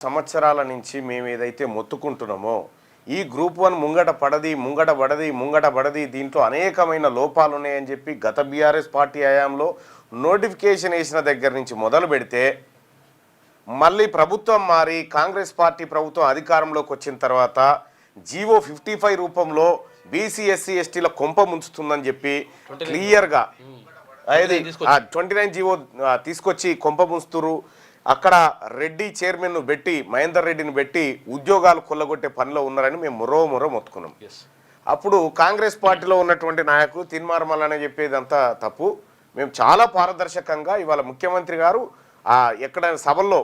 సంవత్సరాల నుంచి మేము ఏదైతే మొత్తుకుంటున్నామో ఈ గ్రూప్ 1 ముంగట పడది దీంట్లో అనేకమైన లోపాలు ఉన్నాయని చెప్పి గత బీఆర్ఎస్ పార్టీ హయాంలో నోటిఫికేషన్ వేసిన దగ్గర నుంచి మొదలు పెడితే మళ్ళీ ప్రభుత్వం మారి కాంగ్రెస్ పార్టీ ప్రభుత్వం అధికారంలోకి వచ్చిన తర్వాత జీవో 55 రూపంలో బీసీ ఎస్సీ ఎస్టీల కొంప ముంచుతుందని చెప్పి క్లియర్గా అది 29 జీవో తీసుకొచ్చి కొంప ముంచుతురు. అక్కడ రెడ్డి చైర్మన్ను పెట్టి మహేందర్ రెడ్డిని పెట్టి ఉద్యోగాలు కొల్లగొట్టే పనిలో ఉన్నారని మేము మొర్రో మొత్తుకున్నాం. అప్పుడు కాంగ్రెస్ పార్టీలో ఉన్నటువంటి నాయకులు తిన్మారమల్లనే చెప్పేదంతా తప్పు. మేము చాలా పారదర్శకంగా ఇవాళ ముఖ్యమంత్రి గారు ఎక్కడ సభల్లో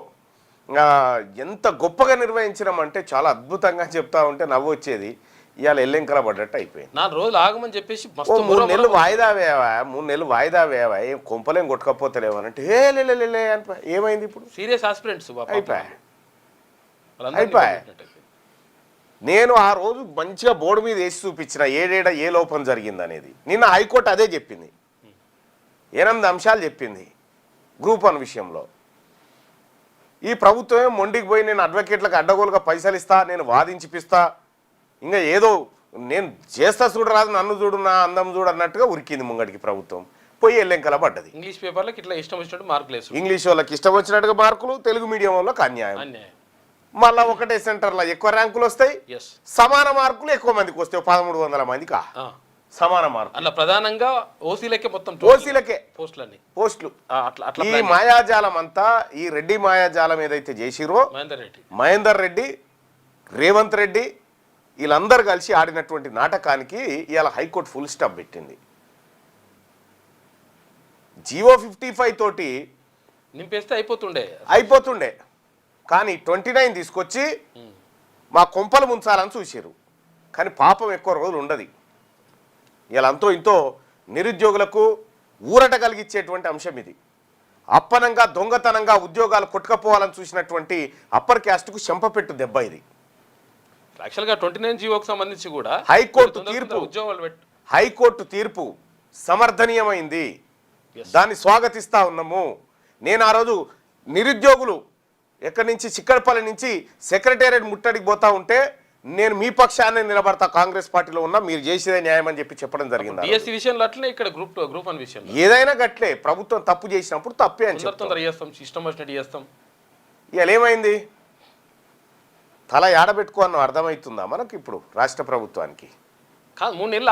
ఎంత గొప్పగా నిర్వహించినామంటే చాలా అద్భుతంగా చెప్తా ఉంటే నవ్వు వచ్చేది. ఇవాళ ఎల్లెంకల పడ్డట్టు అయిపోయింది. 4 రోజులు ఆగమని చెప్పేసి 3 నెలలు వాయిదా వేవా ఏం కొంపలేం కొట్టుకపోతలేవనంటే లే ఏమైంది ఇప్పుడు? సీరియస్ ఆస్పిరెంట్స్ అయిపోయా. నేను ఆ రోజు మంచిగా బోర్డు మీద వేసి చూపించిన ఏడేడ ఏ లోపం జరిగింది అనేది. నిన్న హైకోర్టు అదే చెప్పింది. 8 అంశాలు చెప్పింది గ్రూప్ 1 విషయంలో. ఈ ప్రభుత్వమే మొండికి పోయి నేను అడ్వకేట్లకు అడ్డగోలుగా పైసలు ఇస్తా, నేను వాదించిపిస్తా, ఇంకా ఏదో నేను చేస్తా చూడరాదు నన్ను చూడు నా అందం చూడు అన్నట్టుగా ఉరికింది ముంగడికి ప్రభుత్వం. పోయి ఎల్లెంకల పడ్డది. ఇంగ్లీష్ పేపర్లకు ఇట్లా ఇష్టం వచ్చినట్టు మార్కులు వేసు, ఇంగ్లీష్ వాళ్ళకి ఇష్టం వచ్చినట్టుగా మార్కులు, తెలుగు మీడియం వాళ్ళకి అన్యాయం. మళ్ళీ ఒకటే సెంటర్లో ఎక్కువ ర్యాంకులు వస్తాయి, సమాన మార్కులు ఎక్కువ మందికి వస్తాయి. 1300 మందికి సమాన మార్కులు. అట్లా ప్రధానంగా ఓసీలకే మొత్తం ఓసీలకే పోస్టులు. ఈ మాయాజాలం అంతా ఈ రెడ్డి మాయాజాలం ఏదైతే చేసిరో మహేందర్ రెడ్డి రేవంత్ రెడ్డి వీళ్ళందరూ కలిసి ఆడినటువంటి నాటకానికి ఇవాళ హైకోర్టు ఫుల్ స్టాప్ పెట్టింది. జీవో 55 తోటి నింపేస్తే అయిపోతుండే కానీ 29 తీసుకొచ్చి మా కొంపలు ముంచాలని చూసారు. కానీ పాపం ఎక్కువ రోజులు ఉండదు. ఇలా అంతో ఇంతో నిరుద్యోగులకు ఊరట కలిగించేటువంటి అంశం ఇది. అప్పనంగా దొంగతనంగా ఉద్యోగాలు కొట్టుకపోవాలని చూసినటువంటి అప్పర్ క్యాస్ట్కు చెంపపెట్టు దెబ్బ ఇది. యాక్చువల్గా 29 జీవోకి సంబంధించి కూడా హైకోర్టు తీర్పు సమర్థనీయమైంది, దాన్ని స్వాగతిస్తా ఉన్నాము. నేను ఆ రోజు నిరుద్యోగులు ఎక్కడి నుంచి చిక్కడపల్లి నుంచి సెక్రటేరియట్ ముట్టడికి పోతా ఉంటే నేను మీ పక్షాన్ని నిలబడతా, కాంగ్రెస్ పార్టీలో ఉన్నా, మీరు చేసేదే న్యాయం అని చెప్పి చెప్పడం జరిగింది. ఏదైనా గట్లే ప్రభుత్వం తప్పు చేసినప్పుడు తప్పే అని చేస్తాం. ఇవాళ ఏమైంది? తల ఏడబెట్టుకోవడం అర్థమవుతుందా మనకి ఇప్పుడు రాష్ట్ర ప్రభుత్వానికి? 3 నెలలు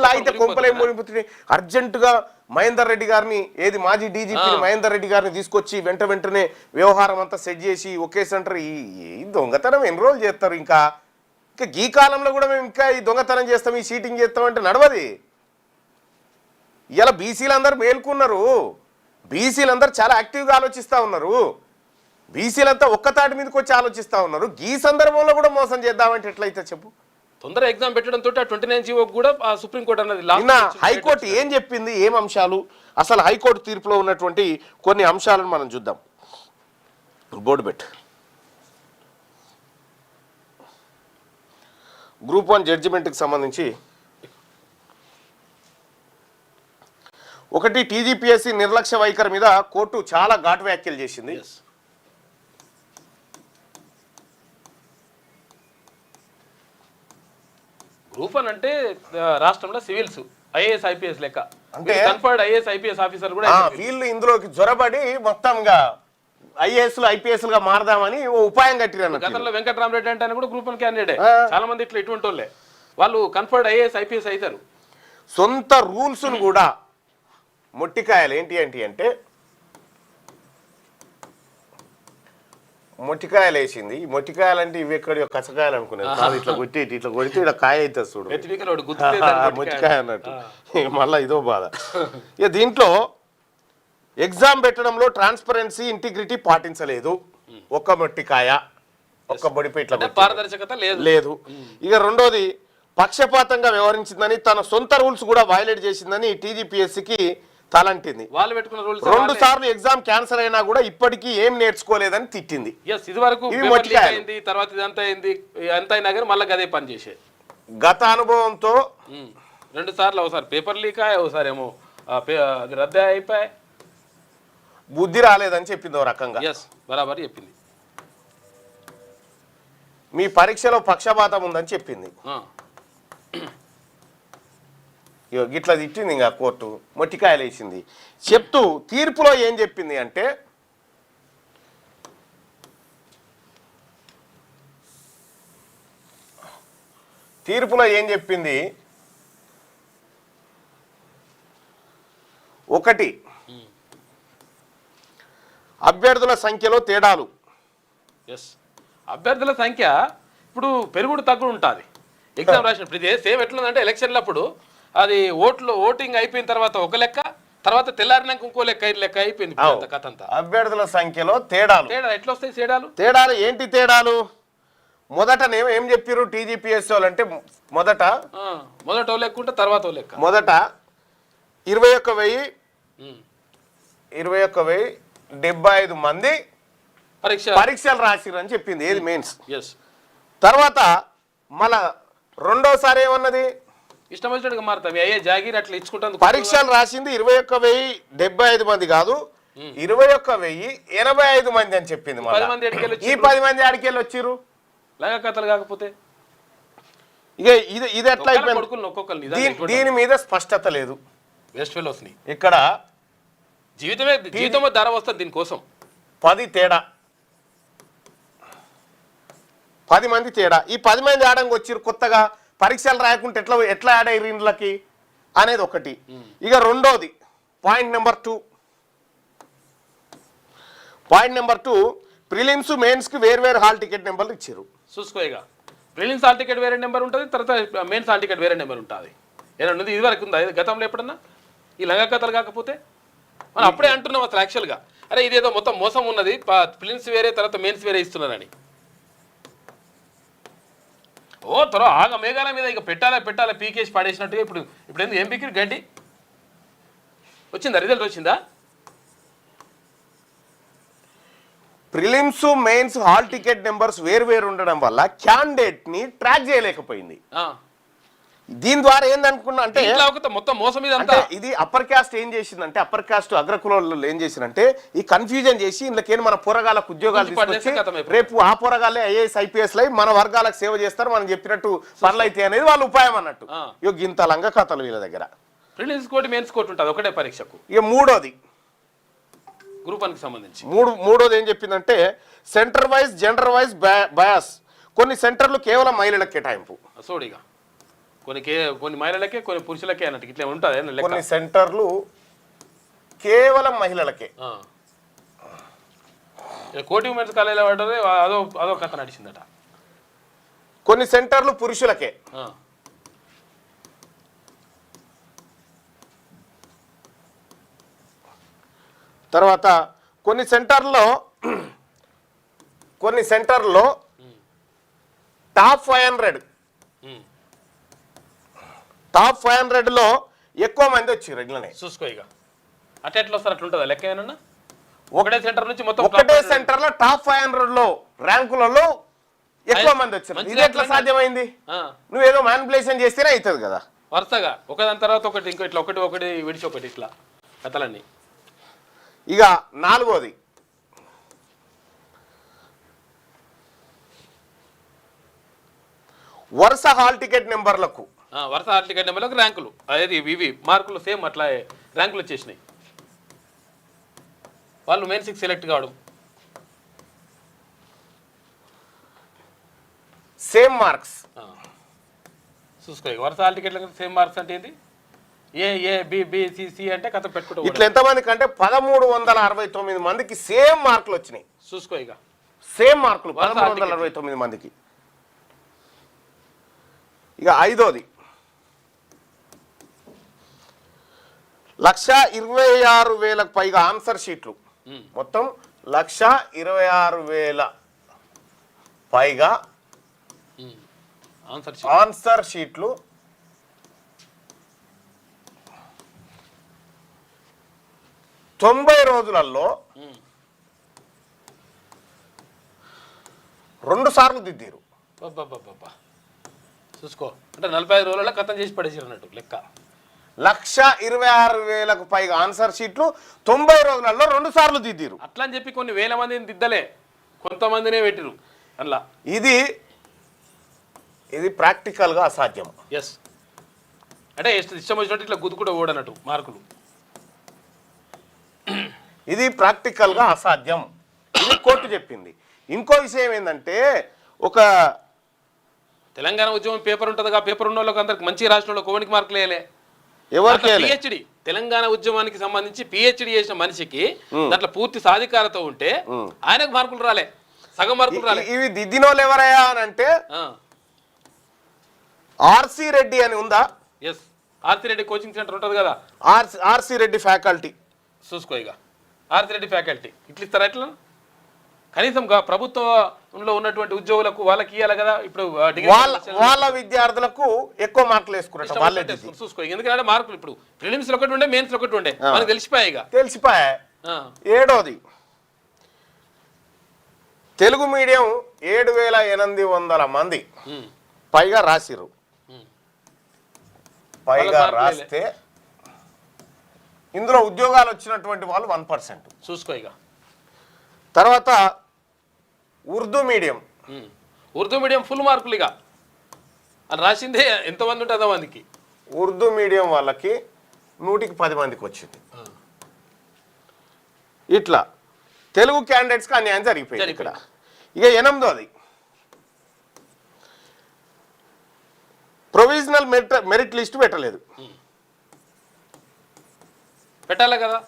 ఆగితే కొంపలే మునిపోతుంది. అర్జెంటుగా మహేందర్ రెడ్డి గారిని మాజీ డీజీపీ మహేందర్ రెడ్డి గారిని తీసుకొచ్చి వెంటనే వ్యవహారం అంతా సెట్ చేసి ఒకే సెంటర్ ఈ దొంగతనం ఎన్ని రోజులు చేస్తారు? ఇంకా ఈ కాలంలో కూడా మేము ఇంకా ఈ దొంగతనం చేస్తాం, ఈ చీటింగ్ చేస్తాం అంటే నడవది. ఇలా బీసీలందరూ మేల్కున్నారు, బీసీలందరూ చాలా యాక్టివ్గా ఆలోచిస్తూ ఉన్నారు, బీసీలంతా ఒక్కతాటి మీదకి వచ్చి ఆలోచిస్తూ ఉన్నారు. ఈ సందర్భంలో కూడా మోసం చేద్దామంటే ఎట్లయితే చెప్పు? తొందర ఎగ్జామ్ పెట్టడంతో 29 జీవో కూడా సుప్రీంకోర్టు అన్నది. హైకోర్టు ఏం చెప్పింది, ఏం అంశాలు, అసలు హైకోర్టు తీర్పులో ఉన్నటువంటి కొన్ని అంశాలను మనం చూద్దాం. బోర్డు బెట్ గ్రూప్ 1 జడ్జిమెంట్కి సంబంధించి ఒకటి, టీజీపీఎస్సీ నిర్లక్ష్య వైఖరి మీద కోర్టు చాలా ఘాటు వ్యాఖ్యలు చేసింది. గ్రూప్ 1 అంటే రాష్ట్రంలో సివిల్స్ ఐఏఎస్ ఐపీఎస్ లెక్క, అంటే కన్ఫర్డ్ ఐఏఎస్ ఐపీఎస్ ఆఫీసర్ కూడా వీళ్ళు ఇందులోకి జొరబడి మొత్తంగా ఐఏఎస్లు ఐపీఎస్లుగా మారదామని ఓ ఉపాయం కట్టిరన్న. గతంలో వెంకటరామరెడ్డి అంటే కూడా గ్రూప్ 1 క్యాండిడేట్. చాలా మంది ఇట్లా ఇటువంటి వాళ్ళే వాళ్ళు కన్ఫర్డ్ ఐఏఎస్ ఐపీఎస్ అవుతారు. సొంత రూల్స్ కూడా మొట్టికాయలు ఏంటి అంటే మొట్టికాయలు వేసింది. ఈ మొట్టికాయలు అంటే ఇవి ఎక్కడ కచ్చకాయలు అనుకునేది. ఇట్లా కొట్టి ఇలా కాయ అవుతుంది చూడు, మొట్టికాయ అన్నట్టు. మళ్ళీ ఇదో బాధ. ఇక దీంట్లో ఎగ్జామ్ పెట్టడంలో ట్రాన్స్పరెన్సీ ఇంటిగ్రిటీ పాటించలేదు. ఒక్క మొట్టికాయ ఒక్క బొడిపై ఇట్లా పారదర్శకత లేదు. ఇక రెండోది పక్షపాతంగా వ్యవహరించిందని, తన సొంత రూల్స్ కూడా వైలేట్ చేసిందని టీజీపీఎస్సీకి తలంటింది. 2 సార్లు ఎగ్జామ్ క్యాన్సల్ అయినా కూడా ఇప్పటికీ ఏం నేర్చుకోలేదని తిట్టింది. గత అనుభవంతో 2 సార్లు ఒకసారి పేపర్ లీక్ అయ్యాయి, ఒకసారి ఏమో రద్దు అయిపోయాయి. బుద్ధి రాలేదని చెప్పింది ఓ రకంగా. బరాబర్ చెప్పింది. మీ పరీక్షలో పక్షపాతం ఉందని చెప్పింది. ఇగో గిట్లా తిట్టింది ఇంకా కోర్టు, మొట్టికాయలు వేసింది. చెప్తూ తీర్పులో ఏం చెప్పింది అంటే, తీర్పులో ఏం చెప్పింది, ఒకటి అభ్యర్థుల సంఖ్యలో తేడాలు. ఎస్, అభ్యర్థుల సంఖ్య ఇప్పుడు పెరుగుడు తగ్గుడు ఉంటుంది ఎగ్జామ్ రాసినప్పుడు. ఇది సేమ్ ఎట్లుందంటే ఎలక్షన్లప్పుడు అది ఓటింగ్ అయిపోయిన తర్వాత ఒక లెక్క, తర్వాత తెల్లారినాక ఇంకో లెక్క అయిపోయింది కథ అంతా. అభ్యర్థుల సంఖ్యలో తేడాలు ఎట్లా వస్తాయి తేడాలు ఏంటి తేడాలు? మొదట ఏం చెప్పారు టీజీపీఎస్ వాళ్ళు అంటే, మొదట ఓ లెక్క ఉంటే తర్వాత ఓ లెక్క. మొదట 21,075 మంది పరీక్షలు రాసిరని చెప్పింది, ఏది మెయిన్స్. తర్వాత మళ్ళా రెండోసారి ఏమన్నది, ఇష్టం వచ్చినట్టుగా మారుతాం అయ్యే జాగీర్ అట్లా ఇచ్చుకుంటాను. పరీక్షలు రాసింది 21,075 మంది కాదు, 21,085 మంది అని చెప్పింది. ఈ 10 మంది ఆడికెళ్ళి వచ్చిర్రు లాగా కథలు కాకపోతే. ఇక ఇది ఎట్లా అయిపోయింది? దీని మీద స్పష్టత లేదు. వెస్ట్ ఫెలోస్ ని ఇక్కడ జీవితం ధర వస్తుంది దీనికోసం. 10 తేడా, 10 మంది తేడా. ఈ 10 మంది ఆడంగా వచ్చిర్రు కొత్తగా, పరీక్షలు రాయకుంటే ఎట్లా యాడ్ అయ్యారు ఇండ్లకి అనేది ఒకటి. ఇక రెండోది పాయింట్ నెంబర్ 2 ప్రిలిమ్స్ మెయిన్స్ కి వేర్వేరు హాల్ టికెట్ నెంబర్లు ఇచ్చారు. చూసుకోగా ప్రిలిమ్స్ హాల్ టికెట్ వేరే నెంబర్ ఉంటుంది, తర్వాత మెయిన్స్ హాల్ టికెట్ వేరే నెంబర్ ఉంటుంది. ఏమన్నా ఇది వరకు ఉందా గతంలో ఎప్పుడన్నా ఈ లంగా కథలు? కాకపోతే మనం అప్పుడే అంటున్నాం అసలు యాక్చువల్గా, అరే ఇదేదో మొత్తం మోసం ఉన్నది, ప్రిలిమ్స్ వేరే తర్వాత మెయిన్స్ వేరే ఇస్తున్నారని. ఆగ మేఘాల మీద ఇక పెట్టాలా పీకేసి పడేసినట్టుగా. ఇప్పుడు ఎందుకు ఏం పీకి గడ్డి వచ్చిందా? రిజల్ట్ వచ్చిందా? Prelims mains hall ticket numbers వేరు ఉండడం వల్ల క్యాండిడేట్ ని ట్రాక్ చేయలేకపోయింది. దీని ద్వారా ఏందనుకున్నా అంటే మొత్తం మోసం ఇది అప్పర్ కాస్ట్ ఏం చేసిందంటే, అప్పర్ కాస్ట్ అగ్రకులంలో ఏం చేసిందంటే ఈ కన్ఫ్యూజన్ చేసి ఇందులోకేం మన పోరగాళ్ళకు ఉద్యోగాలు తీసుకొచ్చి రేపు ఆ పోరగాళ్ళే ఐఏఎస్ ఐపీఎస్ లై మన వర్గాలకు సేవ చేస్తారు, మనం చెప్పినట్టు పనులైతే అనేది వాళ్ళ ఉపాయం అన్నట్టు. ఇక ఇంత లంగ కథలు వీళ్ళ దగ్గర. ప్రిలిమ్స్ కోటి మెయిన్స్ కోటి ఉంటుంది ఒకటే పరీక్షకు. ఇక మూడోది గ్రూప్ 1 కి సంబంధించి మూడోది ఏం చెప్పిందంటే, centre wise gender wise bias. కొన్ని సెంటర్లు కేవలం మహిళలకు కేటాయింపు. సోడిగా కొన్ని మహిళలకే కొన్ని పురుషులకే అన్నట్టు ఇట్లా ఉంటుంది. కొన్ని సెంటర్లు కేవలం మహిళలకే. కోటి ఉమెన్స్ కాలేజీలో పడ్డది అదో కథ నడిచిందట. కొన్ని సెంటర్లు పురుషులకే. తర్వాత కొన్ని సెంటర్లో టాప్ 500లో ఎక్కువ మంది వచ్చారు. ఇట్లనే చూసుకో. ఇక అట్లా వస్తారు, అట్లా ఉంటుందా లెక్క? ఏమన్నా ఒకటే సెంటర్ నుంచి మొత్తం ఒకటే సెంటర్లో టాప్ 500లో ర్యాంకులలో ఎక్కువ మంది వచ్చారు. ఇది ఎట్లా సాధ్యమైంది? నువ్వేదో మ్యానిపులేషన్ చేస్తేనే అవుతుంది కదా. వరుసగా ఒకదాని తర్వాత ఒకటి, ఇంకో ఇట్లా ఒకటి విడిచి ఒకటి ఇట్లా కథలన్నీ. ఇక నాలుగోది వరుస హాల్ టికెట్ నెంబర్లకు ర్యాంకులు, అదేది ఇవి మార్కులు సేమ్ అట్లా ర్యాంకులు వచ్చేసినాయి. వాళ్ళు మెయిన్స్ కి సెలెక్ట్ కావడం, సేమ్ మార్క్స్. చూసుకో. వరుస హాల్ టికెట్ల సేమ్ మార్క్స్ అంటే ఏంటి? ఏబిసిసి అంటే కథ పెట్టుకుంటూ ఇట్లా ఎంతమందికి అంటే 1369 మందికి సేమ్ మార్కులు వచ్చినాయి. చూసుకో. ఇక సేమ్ మార్కులు 1369 మందికి. ఇక ఐదోది 126,000కు పైగా ఆన్సర్ షీట్లు. మొత్తం 126,000 పైగా ఆన్సర్ షీట్లు. తొంభై రోజులలో 2 సార్లు దిద్దారు. చూసుకో. అంటే 45 రోజులలో కథం చేసి పడేసారు అన్నట్టు లెక్క. 126,000కు పైగా ఆన్సర్ షీట్లు 90 రోజులలో 2 సార్లు దిద్దారు. అట్లా అని చెప్పి కొన్ని వేల మందిని దిద్దలే, కొంతమందినే పెట్టిరు అట్లా. ఇది ఇది ప్రాక్టికల్గా అసాధ్యం. ఎస్, అంటే ఇష్టం వచ్చినట్టు ఇట్లా గుద్దుకుంటూ ఓడనట్టు మార్కులు. ఇది ప్రాక్టికల్గా అసాధ్యం, ఇది కోర్టు చెప్పింది. ఇంకో విషయం ఏంటంటే, ఒక తెలంగాణ ఉద్యమం పేపర్ ఉంటుంది, ఆ పేపర్ ఉన్న వాళ్ళకి అందరికి మంచి రాసిన వాళ్ళకి కోవనికి మార్కులు వేయలే. ఎవరికి పిహెచ్డి తెలంగాణ ఉద్యమానికి సంబంధించి పిహెచ్డి చేసిన మనిషికి దాంట్లో పూర్తి సాధికారత ఉంటే ఆయనకు మార్కులు రాలే, సగం మార్కులు రాలే. ఇవి దిద్దినోళ్ళు ఎవరయ్యా అని అంటే ఆర్సి రెడ్డి అని ఉందా? Yes, RC Reddy coaching centre ఉంటుంది కదా, ఆర్సి రెడ్డి ఫ్యాకల్టీ చూసుకో. ఇక ఆర్సి రెడ్డి ఫ్యాకల్టీ ఇట్లా ఇస్తారా? ఎట్లా కనీసం ప్రభుత్వంలో ఉన్నటువంటి ఉద్యోగులకు వాళ్ళకి ఇవ్వాలి కదా. ఇప్పుడు వాళ్ళ విద్యార్థులకు ఎక్కువ మార్కులు వేసుకున్నారు చూసుకో. ఎందుకంటే మార్కులు ఇప్పుడు ప్రిలిమ్స్ ఒకటి ఉండే, మెయిన్స్ ఒకటి ఉండే, మనకు తెలిసిపోయాయి. తెలిసిపోయాయి. ఏడోది తెలుగు మీడియం 7,800 మంది పైగా రాసిరు. పైగా రాస్తే ఇందులో ఉద్యోగాలు వచ్చినటువంటి వాళ్ళు 1%. చూసుకో. ఇక తర్వాత ఉర్దూ మీడియం ఫుల్ మార్కులు. ఇక అది రాసిందే ఎంతమంది ఉంటే అంతమందికి. ఉర్దూ మీడియం వాళ్ళకి 100కి 10 మందికి వచ్చింది. ఇట్లా తెలుగు క్యాండిడేట్స్కి అన్యాయం జరిగిపోయింది ఇక్కడ. ఇక 8వది ప్రొవిజనల్ మెరిట్ లిస్ట్ పెట్టలేదు. పెట్టాలి కదా,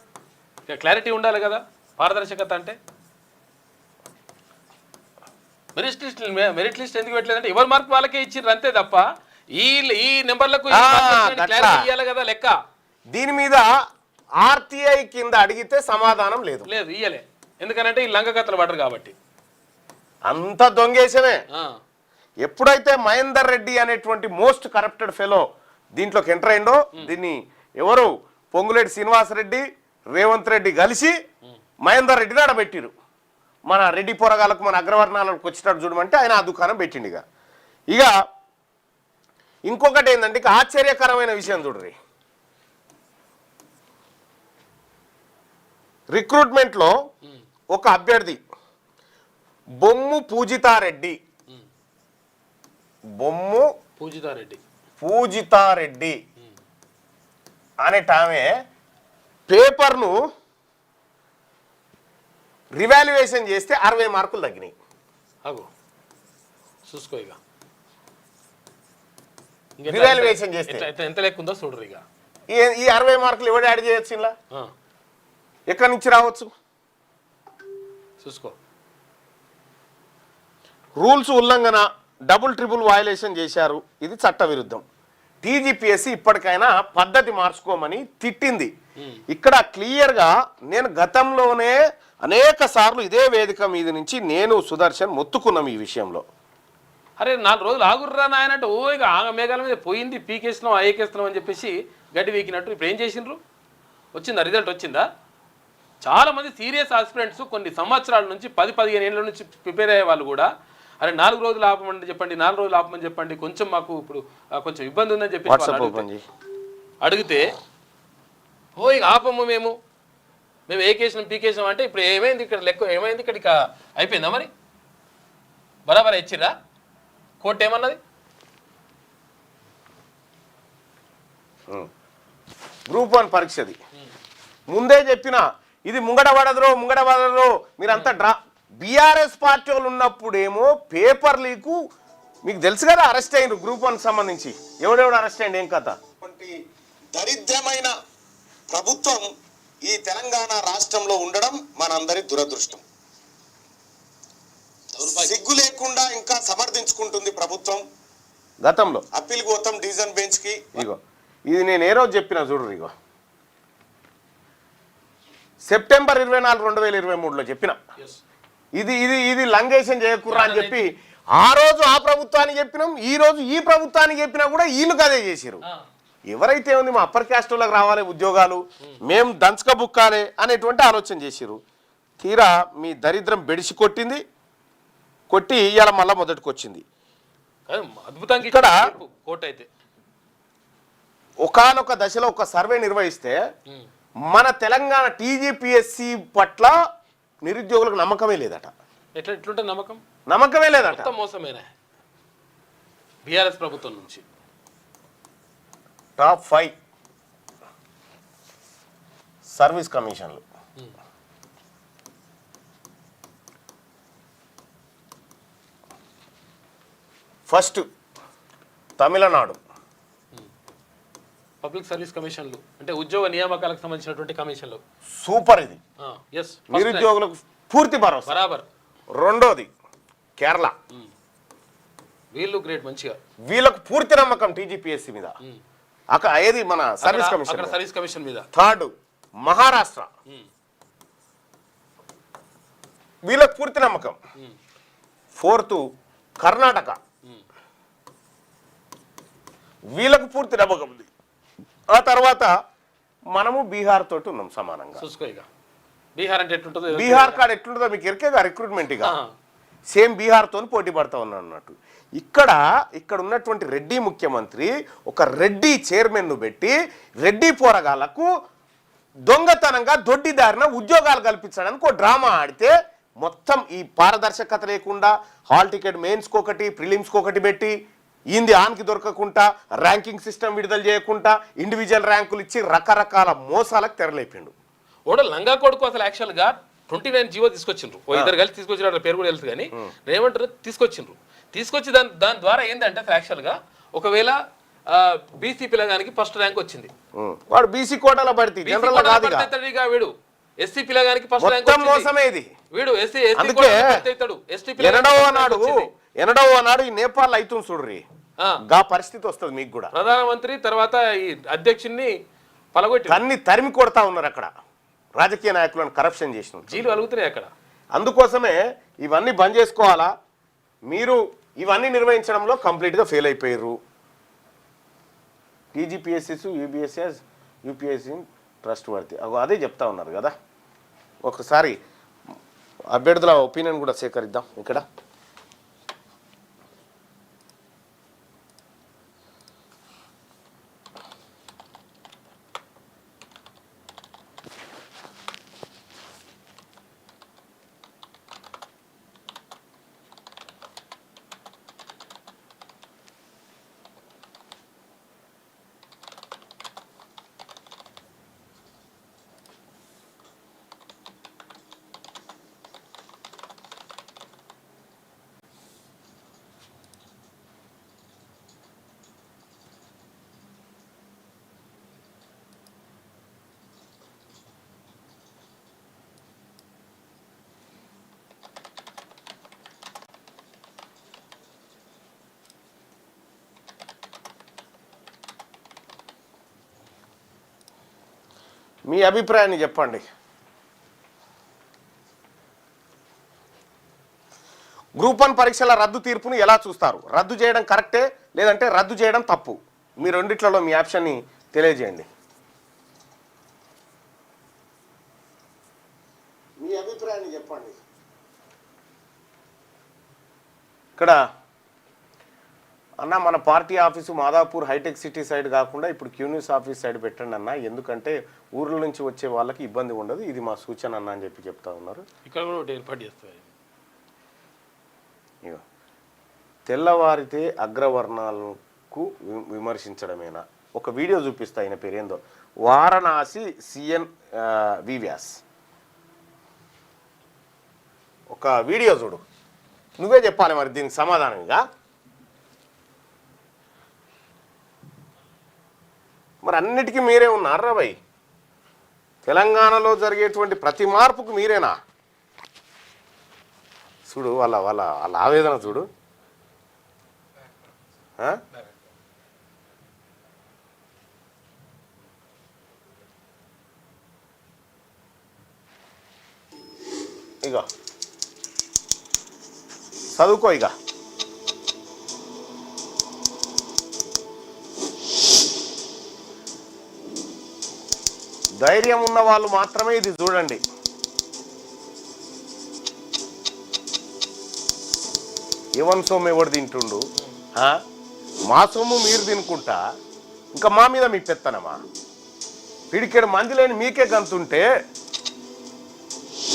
క్లారిటీ ఉండాలి కదా, పారదర్శకత. అంటే మెరిట్ లిస్ట్ ఎందుకు పెట్టలేదంటే ఎవరి మార్క్ వాళ్ళకే ఇచ్చిండ్రు అంతే తప్ప ఈ నెంబర్లకు ఇవ్వాలి కదా లెక్క. దీని మీద ఆర్టీఐ కింద అడిగితే సమాధానం లేదు. ఇయ్యలే. ఎందుకనంటే ఈ లంగకత్తలు పడరు కాబట్టి. అంత దొంగేసమే. ఎప్పుడైతే మహేందర్ రెడ్డి అనేటువంటి మోస్ట్ కరప్టెడ్ ఫెలో దీంట్లోకి ఎంటర్ అయిందో, దీన్ని ఎవరు పొంగులేటి శ్రీనివాసరెడ్డి, రేవంత్ రెడ్డి కలిసి మహేందర్ రెడ్డిని ఆడబెట్టిరు. మన రెడ్డి పొరగాలకు, మన అగ్రవర్ణాలకు వచ్చేటట్టు చూడమంటే ఆయన ఆ దుకాణం పెట్టిండు. ఇక ఇంకొకటి ఏంటంటే, ఇక ఆశ్చర్యకరమైన విషయం చూడ్రి. రిక్రూట్మెంట్లో ఒక అభ్యర్థి బొమ్ము పూజితారెడ్డి అనేటామె పేపర్ను రివాల్యుయేషన్ చేస్తే 60 మార్కులు తగ్గినాయి. చూసుకో. ఇక రివాల్యుయేషన్ చేస్తే ఎంత లెక్క ఉందో చూడరు. ఇక ఈ 60 మార్కులు ఎవరు యాడ్ చేయొచ్చు? ఇలా ఎక్కడి నుంచి రావచ్చు? చూసుకో. రూల్స్ ఉల్లంఘన, డబుల్ ట్రిపుల్ వయలేషన్ చేశారు, ఇది చట్ట విరుద్ధం. టీజీపీఎస్సీ ఇప్పటికైనా పద్ధతి మార్చుకోమని తిట్టింది. ఇక్కడ క్లియర్గా నేను గతంలోనే అనేక సార్లు ఇదే వేదిక మీద నుంచి నేను సుదర్శన్ మొత్తుకున్నాం ఈ విషయంలో. అరే 4 రోజులు ఆగుర్రా నాయనట్టు ఇక మేఘాల మీద పోయింది, పీకేస్తున్నాం అయ్యేకేస్తున్నాం అని చెప్పేసి గడ్డి వీకినట్టు. ఇప్పుడు ఏం చేసిండ్రు? వచ్చిందా? రిజల్ట్ వచ్చిందా? చాలామంది సీరియస్ ఆస్పిరెంట్స్ కొన్ని సంవత్సరాల నుంచి 10-15 ఏళ్ళ నుంచి ప్రిపేర్ అయ్యే వాళ్ళు కూడా అరే 4 రోజులు ఆపమని చెప్పండి, 4 రోజులు ఆపమని చెప్పండి, కొంచెం మాకు ఇప్పుడు కొంచెం ఇబ్బంది ఉందని చెప్పి అడిగితే ఇక ఆపము మేము ఏకేసినాం పీకేసినాం అంటే ఇప్పుడు ఏమైంది ఇక్కడ లెక్క? ఏమైంది ఇక్కడ? ఇక అయిపోయిందా? మరి బరాబర్ ఇచ్చిర్రా? కోర్టు ఏమన్నది? గ్రూప్ 1 పరీక్షది ముందే చెప్పిన, ఇది ముంగడ పడదు మీరంతా బీఆర్ఎస్ పార్టీ వాళ్ళు ఉన్నప్పుడేమో పేపర్ లీకు మీకు తెలుసు కదా, అరెస్ట్ అయ్యారు గ్రూప్ 1 సంబంధించి. ఎవడెవడు అరెస్ట్ అయ్యింది, ఏం కథ? దరిద్రమైన ప్రభుత్వం ఈ తెలంగాణ రాష్ట్రంలో ఉండడం మనందరి దురదృష్టం. సిగ్గు లేకుండా ఇంకా సమర్థించుకుంటుంది ప్రభుత్వం. గతంలో అప్పీల్ పోతాం డివిజన్ బెంచ్ కి. ఇగో ఇది నేను ఏ రోజు చెప్పిన చూడరు. ఇగో సెప్టెంబర్ 24, 2023లో చెప్పిన, ఇది లంగేషన్ చేయకుర్రా అని చెప్పి ఆ రోజు ఆ ప్రభుత్వానికి చెప్పినాం. ఈ రోజు ఈ ప్రభుత్వానికి చెప్పినా కూడా వీళ్ళు కదే చేసారు. ఎవరైతే ఉంది మా అప్పర్ క్యాస్ట్ వాళ్ళకి రావాలి ఉద్యోగాలు, మేము దంచక బుక్కాలే అనేటువంటి ఆలోచన చేసారు. తీరా మీ దరిద్రం బెడిసి కొట్టి ఇవాళ మళ్ళా మొదటికి వచ్చింది. అద్భుతంగా ఇక్కడ కోర్టు అయితే ఒకానొక దశలో ఒక సర్వే నిర్వహిస్తే మన తెలంగాణ టీజీపీఎస్సీ పట్ల నిరుద్యోగులకు నమ్మకమే లేదట. ఎట్లుంటే నమ్మకమే లేదట. మోసమేనా? బీఆర్ఎస్ ప్రభుత్వం నుంచి టాప్ 5 సర్వీస్ కమిషన్లు. ఫస్ట్ తమిళనాడు పబ్లిక్ సర్వీస్ కమిషన్లు అంటే ఉద్యోగ నియామకాలకు సంబంధించినటువంటి కమిషన్లు. సూపర్. ఇది ఎస్ నిరుద్యోగులకు పూర్తి భరోసా. బరాబర్. రెండోది కేరళ. వీళ్ళు గ్రేట్, మంచిగా వీళ్ళకు పూర్తి నమ్మకం టీజీపీఎస్సీ మీద. ఏది మన సర్వీస్ కమిషన్ మీద. థర్డ్ మహారాష్ట్ర, వీళ్ళకు పూర్తి నమ్మకం. ఫోర్త్ కర్ణాటక, వీళ్ళకు పూర్తి నమ్మకం ఉంది. ఆ తర్వాత మనము బీహార్ తోటి ఉన్నాం సమానంగా. చూసుకో బీహార్ అంటే ఎట్లుంటుందో, బీహార్ కాడ ఎట్లుంటుందో మీకు ఎరికేగా రిక్రూట్మెంట్ ఇక సేమ్ బీహార్తో పోటీ పడతా ఉన్నాను అన్నట్టు. ఇక్కడ ఉన్నటువంటి రెడ్డి ముఖ్యమంత్రి ఒక రెడ్డి చైర్మన్ను పెట్టి రెడ్డి పోరగాళ్లకు దొంగతనంగా దొడ్డిదారిన ఉద్యోగాలు కల్పించడానికి ఒక డ్రామా ఆడితే మొత్తం ఈ పారదర్శకత లేకుండా హాల్ టికెట్ మెయిన్స్కి ఒకటి ప్రిలిమ్స్కి ఒకటి పెట్టి ఇంది ఆన్కి దొరకకుండా ర్యాంకింగ్ సిస్టమ్ విడుదల చేయకుండా ఇండివిజువల్ ర్యాంకులు ఇచ్చి రకరకాల మోసాలకు తెరలేపిండు. ఓడ లంగా కొడుకు అసలు యాక్చువల్గా 29 జీవో తీసుకొచ్చిండ్రు. ఇద్దరు కలిసి తీసుకొచ్చిన పేరు కూడా తెలుసు కానీ రేవంటారు తీసుకొచ్చి దాని ద్వారా ఏంటంటే అసలు యాక్చువల్గా ఒకవేళ బీసీ పిల్లగానికి ఫస్ట్ ర్యాంక్ వచ్చింది, వాడు బీసీ కోటాలో పడితే వీడు ఎస్సీ పిల్లగానికి ఫస్ట్ ర్యాంక్ మోసమే ఇది. వీడు ఎస్సీ ఎనడవ నాడు ఈ నేపాల్ అవుతుంది చూడ్రి, గా పరిస్థితి వస్తుంది మీకు కూడా. ప్రధానమంత్రి తర్వాత ఈ అధ్యక్షుడిని పలగొట్టి అన్ని తరిమి కొడతా ఉన్నారు అక్కడ రాజకీయ నాయకులను, కరప్షన్ చేసిన జీలు అలుగుతున్నాయి అక్కడ. అందుకోసమే ఇవన్నీ బంద్ చేసుకోవాలా. మీరు ఇవన్నీ నిర్వహించడంలో కంప్లీట్గా ఫెయిల్ అయిపోయారు. టీజీపీఎస్సీస్, యూబీఎస్ఎస్, యూపీఎస్సీ ట్రస్ట్ వర్తి అదే చెప్తా ఉన్నారు కదా. ఒకసారి అభ్యర్థుల ఒపీనియన్ కూడా సేకరిద్దాం ఇక్కడ. మీ అభిప్రాయాన్ని చెప్పండి. గ్రూప్ 1 పరీక్షల రద్దు తీర్పును ఎలా చూస్తారు? రద్దు చేయడం కరెక్టే లేదంటే రద్దు చేయడం తప్పు? మీ రెండిట్లలో మీ ఆప్షన్ని తెలియజేయండి. మీ అభిప్రాయాన్ని చెప్పండి. ఇక్కడ అన్న మన పార్టీ ఆఫీసు మాదాపూర్ హైటెక్ సిటీ సైడ్ కాకుండా ఇప్పుడు క్యూన్యూస్ ఆఫీస్ సైడ్ పెట్టండి అన్న, ఎందుకంటే ఊర్ల నుంచి వచ్చే వాళ్ళకి ఇబ్బంది ఉండదు, ఇది మా సూచన అన్న అని చెప్పి చెప్తా ఉన్నారు. ఇక్కడ కూడా ఒకటి ఏర్పాటు చేస్తారు. తెల్లవారితే అగ్రవర్ణాలకు విమర్శించడమేనా? ఒక వీడియో చూపిస్తా, ఆయన పేరేందో, వారణాసి సిఎన్ వివ్యాస్. ఒక వీడియో చూడు, నువ్వే చెప్పాలి మరి దీనికి సమాధానంగా. మరి అన్నిటికీ మీరే ఉన్నారా భయ్? తెలంగాణలో జరిగేటువంటి ప్రతి మార్పుకు మీరేనా? చూడు వాళ్ళ వాళ్ళ వాళ్ళ ఆవేదన చూడు. ఇక చదువుకో. ఇక ధైర్యం ఉన్న వాళ్ళు మాత్రమే ఇది చూడండి. ఎవరి సొమ్ము ఎవడు తింటుండు? మా సొమ్ము మీరు తినుకుంటా ఇంకా మా మీద మీ పెత్తనమా? పిడికెడు మంది లేని మీకే గంతుంటే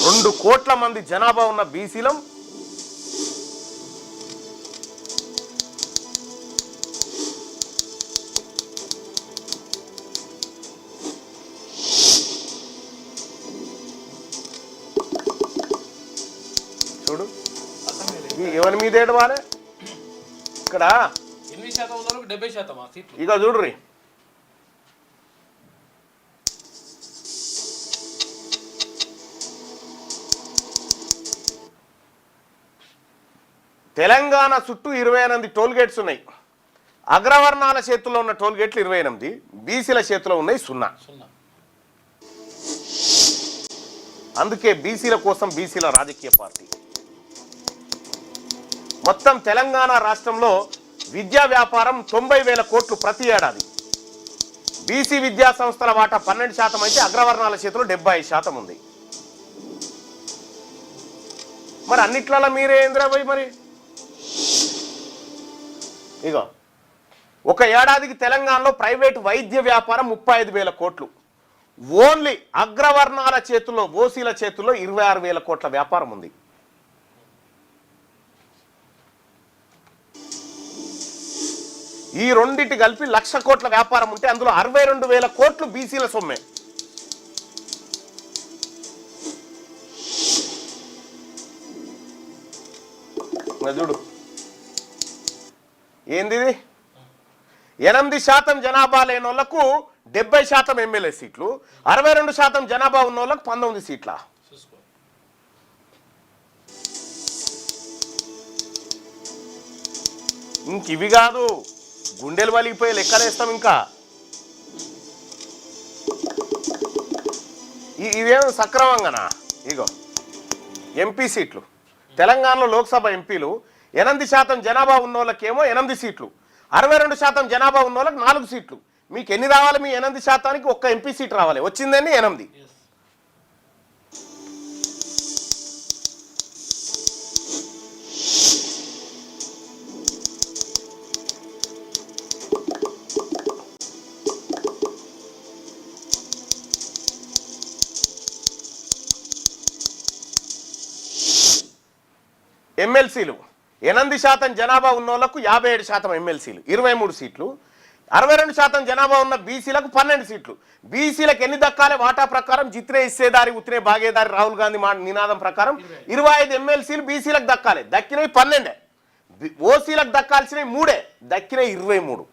2 కోట్ల మంది జనాభా ఉన్న బీసీలం ఎవరి మీద ఏడవాలి ఇక్కడ 8% ఉన్న వాళ్ళకి 70% ఆ సీట్లు. ఇక చూడ్రి తెలంగాణ చుట్టూ 28 టోల్ గేట్స్ ఉన్నాయి. అగ్రవర్ణాల చేతుల్లో ఉన్న టోల్ గేట్లు 28, బీసీల చేతిలో ఉన్నాయి 0. అందుకే బీసీల కోసం బీసీల రాజకీయ పార్టీ. మొత్తం తెలంగాణ రాష్ట్రంలో విద్యా వ్యాపారం 90,000 కోట్లు ప్రతి ఏడాది. బీసీ విద్యా సంస్థల వాటా 12% అయితే అగ్రవర్ణాల చేతిలో 75% ఉంది. మరి అన్నిట్లలో మీరే ఏంద్రాబాయ్ మరి ఇగో ఒక ఏడాదికి తెలంగాణలో ప్రైవేటు వైద్య వ్యాపారం 35,000 కోట్లు. ఓన్లీ అగ్రవర్ణాల చేతుల్లో ఓసీల చేతుల్లో 26,000 కోట్ల వ్యాపారం ఉంది. ఈ రెండింటి కలిపి 1,00,000 కోట్ల వ్యాపారం ఉంటే అందులో 62,000 కోట్లు బీసీల సొమ్మే. చూడు ఏంది 8% జనాభా లేని వాళ్ళకు 70% ఎమ్మెల్యే సీట్లు, 62% జనాభా ఉన్న వాళ్ళకు 19 సీట్ల. ఇంక ఇవి కాదు, గుండెలు వలిగిపోయి లెక్కలేస్తాం. ఇంకా ఇవేమో సక్రమంగానా? ఇగో ఎంపీ సీట్లు తెలంగాణలో లోక్సభ ఎంపీలు 8% జనాభా ఉన్న వాళ్ళకేమో 8 సీట్లు, 62% జనాభా ఉన్న వాళ్ళకి 4 సీట్లు. మీకు ఎన్ని రావాలి? మీ 8%కి ఒక్క ఎంపీ సీట్ రావాలి. వచ్చిందండి 8. ఎమ్మెల్సీలు 8% జనాభా ఉన్న వాళ్ళకు 57% ఎమ్మెల్సీలు 23 సీట్లు, 62% జనాభా ఉన్న బీసీలకు 12 సీట్లు. బీసీలకు ఎన్ని దక్కాలి? వాటా ప్రకారం జిత్రే ఇచ్చేదారి ఉత్రే భాగేదారి రాహుల్ గాంధీ నినాదం ప్రకారం 25 ఎమ్మెల్సీలు బీసీలకు దక్కాలి. దక్కినవి 12, ఓసీలకు దక్కాల్సినవి 3, దక్కినవి 23.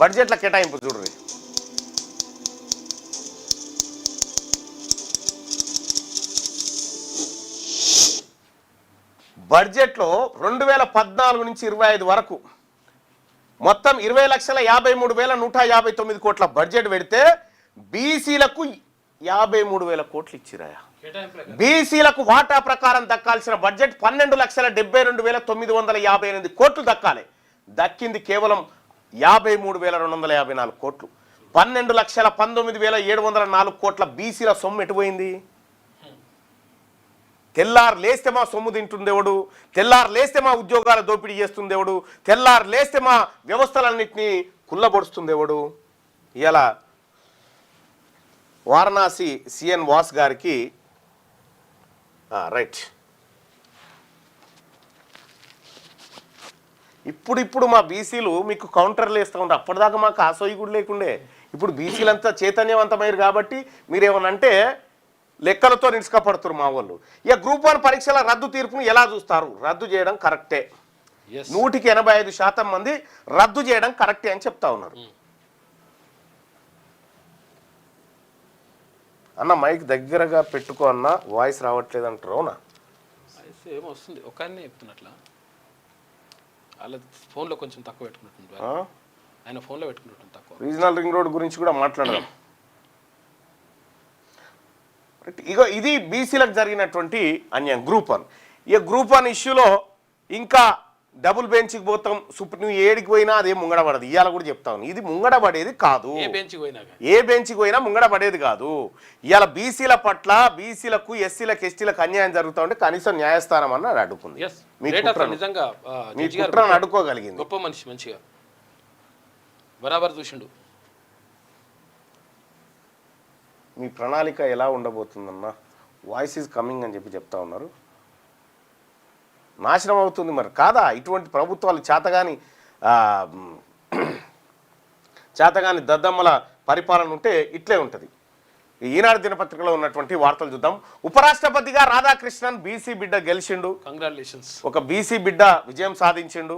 బడ్జెట్ల కేటాయింపు చూడండి. బడ్జెట్లో 2014 నుంచి 25 వరకు మొత్తం 20,53,159 కోట్ల బడ్జెట్ పెడితే బీసీలకు 53,000 కోట్లు ఇచ్చిరాయా. బీసీలకు వాటా ప్రకారం దక్కాల్సిన బడ్జెట్ 12,72,958 కోట్లు దక్కాలి. దక్కింది కేవలం 53,254 కోట్లు. 12,19,704 కోట్ల బీసీల సొమ్ము ఎటుపోయింది? తెల్లారు లేస్తే మా సొమ్ము తింటుందేవుడు, తెల్లారు లేస్తే మా ఉద్యోగాల దోపిడీ చేస్తుందేవుడు, తెల్లారు లేస్తే మా వ్యవస్థలన్నింటినీ కుల్లబొడుస్తుందేవుడు. ఇలా వారణాసి సిఎన్ వాస్ గారికి రైట్ ఇప్పుడు మా బీసీలు మీకు కౌంటర్లు వేస్తూ ఉంటారు. అప్పటిదాకా మాకు ఆసోయి కూడా లేకుండే. ఇప్పుడు బీసీలంతా చైతన్యవంతమయ్యారు కాబట్టి మీరేమనంటే లెక్కలతో నిష్కపడుతున్నారు మా వాళ్ళు. ఇక గ్రూప్ 1 పరీక్షల రద్దు తీర్పును ఎలా చూస్తారు? రద్దు చేయడం కరెక్టే. 185% మంది రద్దు చేయడం కరెక్టే అని చెప్తా ఉన్నారు. అన్న మైక్ దగ్గరగా పెట్టుకో అన్న, వాయిస్ రావట్లేదు అంటారు. అవునా? ఏమో వస్తుంది, ఒక ఆయన చెప్తున్నట్లా. వాళ్ళ ఫోన్లో కొంచెం తక్కువ పెట్టుకుంటుంటారు, ఆయన ఫోన్లో పెట్టుకుంటుంటారు తక్కువ. రీజనల్ రింగ్ రోడ్ గురించి కూడా మాట్లాడదాం. ఇగో ఇది బీసీలకు జరిగినటువంటి అన్యాయం. గ్రూప్ 1 ఇక గ్రూప్ 1 ఇష్యూలో ఇంకా డబుల్ బెంచ్కి పోతాం. నువ్వు ఏడికి పోయినా అదే ముంగడపడదు. ఇవాళ కూడా చెప్తాను, ఇది ముంగడపడేది కాదు. ఏ బెంచ్కి పోయినా ముంగడపడేది కాదు. ఇవాళ బీసీల పట్ల బీసీలకు ఎస్సీలకు ఎస్టీలకు అన్యాయం జరుగుతూ ఉంటే కనీసం న్యాయస్థానం అన్న అడుగుతుంది. మీ కుట్రను అడుకోగలిగింది. గొప్ప మనిషి, మంచిగా బరాబర్ చూసిండు. మీ ప్రణాళిక ఎలా ఉండబోతుందన్న? వాయిస్ ఈజ్ కమింగ్ అని చెప్తా ఉన్నారు. నాశనం అవుతుంది మరి కాదా? ఇటువంటి ప్రభుత్వాలు చేతగాని చేతగాని దద్దమ్మల పరిపాలన ఉంటే ఇట్లే ఉంటుంది. ఈనాడు దినపత్రికలో ఉన్నటువంటి వార్తలు చూద్దాం. ఉపరాష్ట్రపతిగా రాధాకృష్ణన్ బీసీ బిడ్డ గెలిచిండు. కంగ్రాచులేషన్స్. ఒక బీసీ బిడ్డ విజయం సాధించిండు.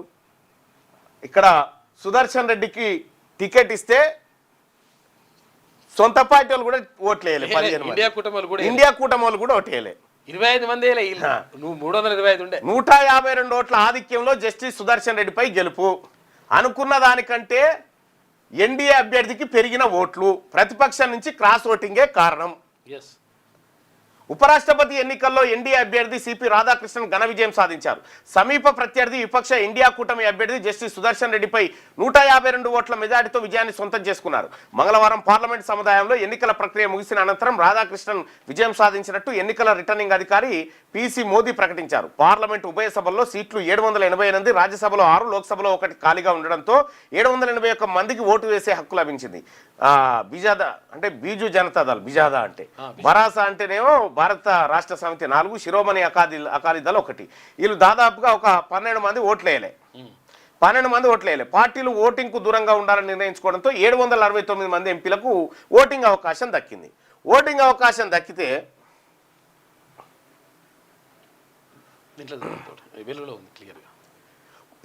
ఇక్కడ సుదర్శన్ రెడ్డికి టికెట్ ఇస్తే సొంత పార్టీ వాళ్ళు కూడా ఓట్లు వేయలే. 15 మంది ఇండియా కూటమి వాళ్ళు కూడా ఓటు వేయలే. 25 మంది నువ్వు 325 ఉండే. 152 ఓట్ల ఆధిక్యంలో జస్టిస్ సుదర్శన్ రెడ్డిపై గెలుపు. అనుకున్న దానికంటే ఎన్డీఏ అభ్యర్థికి పెరిగిన ఓట్లు, ప్రతిపక్షం నుంచి క్రాస్ ఓటింగే కారణం. ఉపరాష్ట్రపతి ఎన్నికల్లో ఎన్డీఏ అభ్యర్థి సిపి రాధాకృష్ణన్ ఘన విజయం సాధించారు. సమీప ప్రత్యర్థి విపక్ష ఇండియా కూటమి అభ్యర్థి జస్టిస్ సుదర్శన్ రెడ్డిపై 152 ఓట్ల మెజారిటీతో విజయాన్ని సొంతం చేసుకున్నారు. మంగళవారం పార్లమెంట్ సముదాయంలో ఎన్నికల ప్రక్రియ ముగిసిన అనంతరం రాధాకృష్ణన్ విజయం సాధించినట్టు ఎన్నికల రిటర్నింగ్ అధికారి పిసి మోదీ ప్రకటించారు. పార్లమెంట్ ఉభయ సభల్లో సీట్లు 788, రాజ్యసభలో 6, లోక్సభలో 1 ఖాళీగా ఉండడంతో 781 మందికి ఓటు వేసే హక్కు లభించింది. బిజాదా అంటే బీజు జనతాదళ్, బిజాదా అంటే బరాసా అంటేనేమో భారత రాష్ట్ర సమితి 4, శిరోమణి అకాలీదళ్ 1. వీళ్ళు దాదాపుగా ఒక 12 మంది ఓట్లు వేయలే. 12 మంది ఓట్లు వేయలే. పార్టీలు ఓటింగ్కు దూరంగా ఉండాలని నిర్ణయించుకోవడంతో 769 మంది ఎంపీలకు ఓటింగ్ అవకాశం దక్కింది. ఓటింగ్ అవకాశం దక్కితే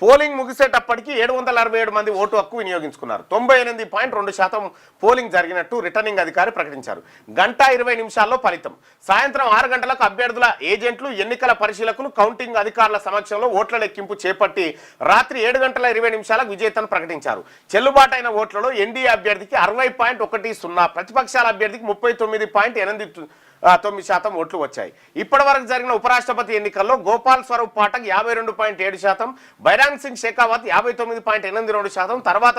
పోలింగ్ ముగిసేటప్పటికి 767 మంది ఓటు హక్కు వినియోగించుకున్నారు. 98.2% పోలింగ్ జరిగినట్టు రిటర్నింగ్ అధికారి ప్రకటించారు. 1:20 నిమిషాల్లో ఫలితం. సాయంత్రం 6 గంటలకు అభ్యర్థుల ఏజెంట్లు, ఎన్నికల పరిశీలకులు, కౌంటింగ్ అధికారుల సమక్షంలో ఓట్ల లెక్కింపు చేపట్టి రాత్రి 7:20 నిమిషాలకు విజేతను ప్రకటించారు. చెల్లుబాటైన ఓట్లలో ఎన్డీఏ అభ్యర్థికి 60.10, ప్రతిపక్షాల అభ్యర్థికి 39.89% ఓట్లు వచ్చాయి. ఇప్పటి వరకు జరిగిన ఉపరాష్ట్రపతి ఎన్నికల్లో గోపాల్ స్వరూప్ పాఠక్ 52.7%, బైరాన్ సింగ్ షెకావత్ 59.82%. తర్వాత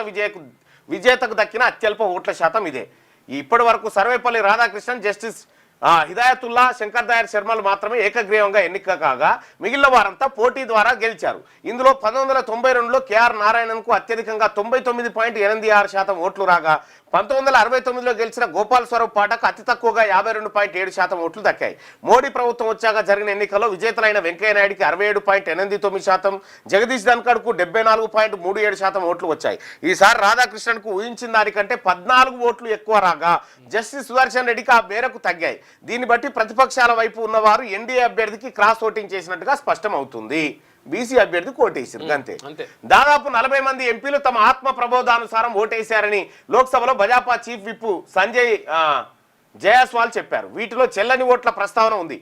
విజేతకు దక్కిన అత్యల్ప ఓట్ల శాతం ఇదే. ఇప్పటి వరకు సర్వేపల్లి రాధాకృష్ణన్, జస్టిస్ హిదాయతుల్లా, శంకర్ దయాళ్ శర్మలు మాత్రమే ఏకగ్రీవంగా ఎన్నిక కాగా మిగిలిన వారంతా పోటీ ద్వారా గెలిచారు. ఇందులో 1992లో కేఆర్ నారాయణన్కు అత్యధికంగా 99.86% ఓట్లు రాగా 1969లో గెలిచిన గోపాల్ స్వరూప్ పాఠక్ అతి తక్కువగా 52.7% ఓట్లు దక్కాయి. మోడీ ప్రభుత్వం వచ్చాక జరిగిన ఎన్నికల్లో విజేతలైన వెంకయ్యనాయుడికి 67.89%, జగదీష్ ధన్కడ్కు 74.37% ఓట్లు వచ్చాయి. ఈసారి రాధాకృష్ణన్కు ఊహించిన దానికంటే 14 ఓట్లు ఎక్కువ రాగా జస్టిస్ సుదర్శన్ రెడ్డికి ఆ మేరకు తగ్గాయి. దీన్ని బట్టి ప్రతిపక్షాల వైపు ఉన్నవారు ఎన్డీఏ అభ్యర్థికి క్రాస్ ఓటింగ్ చేసినట్టుగా స్పష్టం అవుతుంది. బీసీ అభ్యర్థికి ఓటేసారు అంతే. దాదాపు 40 మంది ఎంపీలు తమ ఆత్మ ప్రబోధానుసారం ఓటేశారని లోక్సభలో భాజపా చీఫ్ విప్ సంజయ్ జయస్వాల్ చెప్పారు. వీటిలో చెల్లని ఓట్ల ప్రస్తావన ఉంది.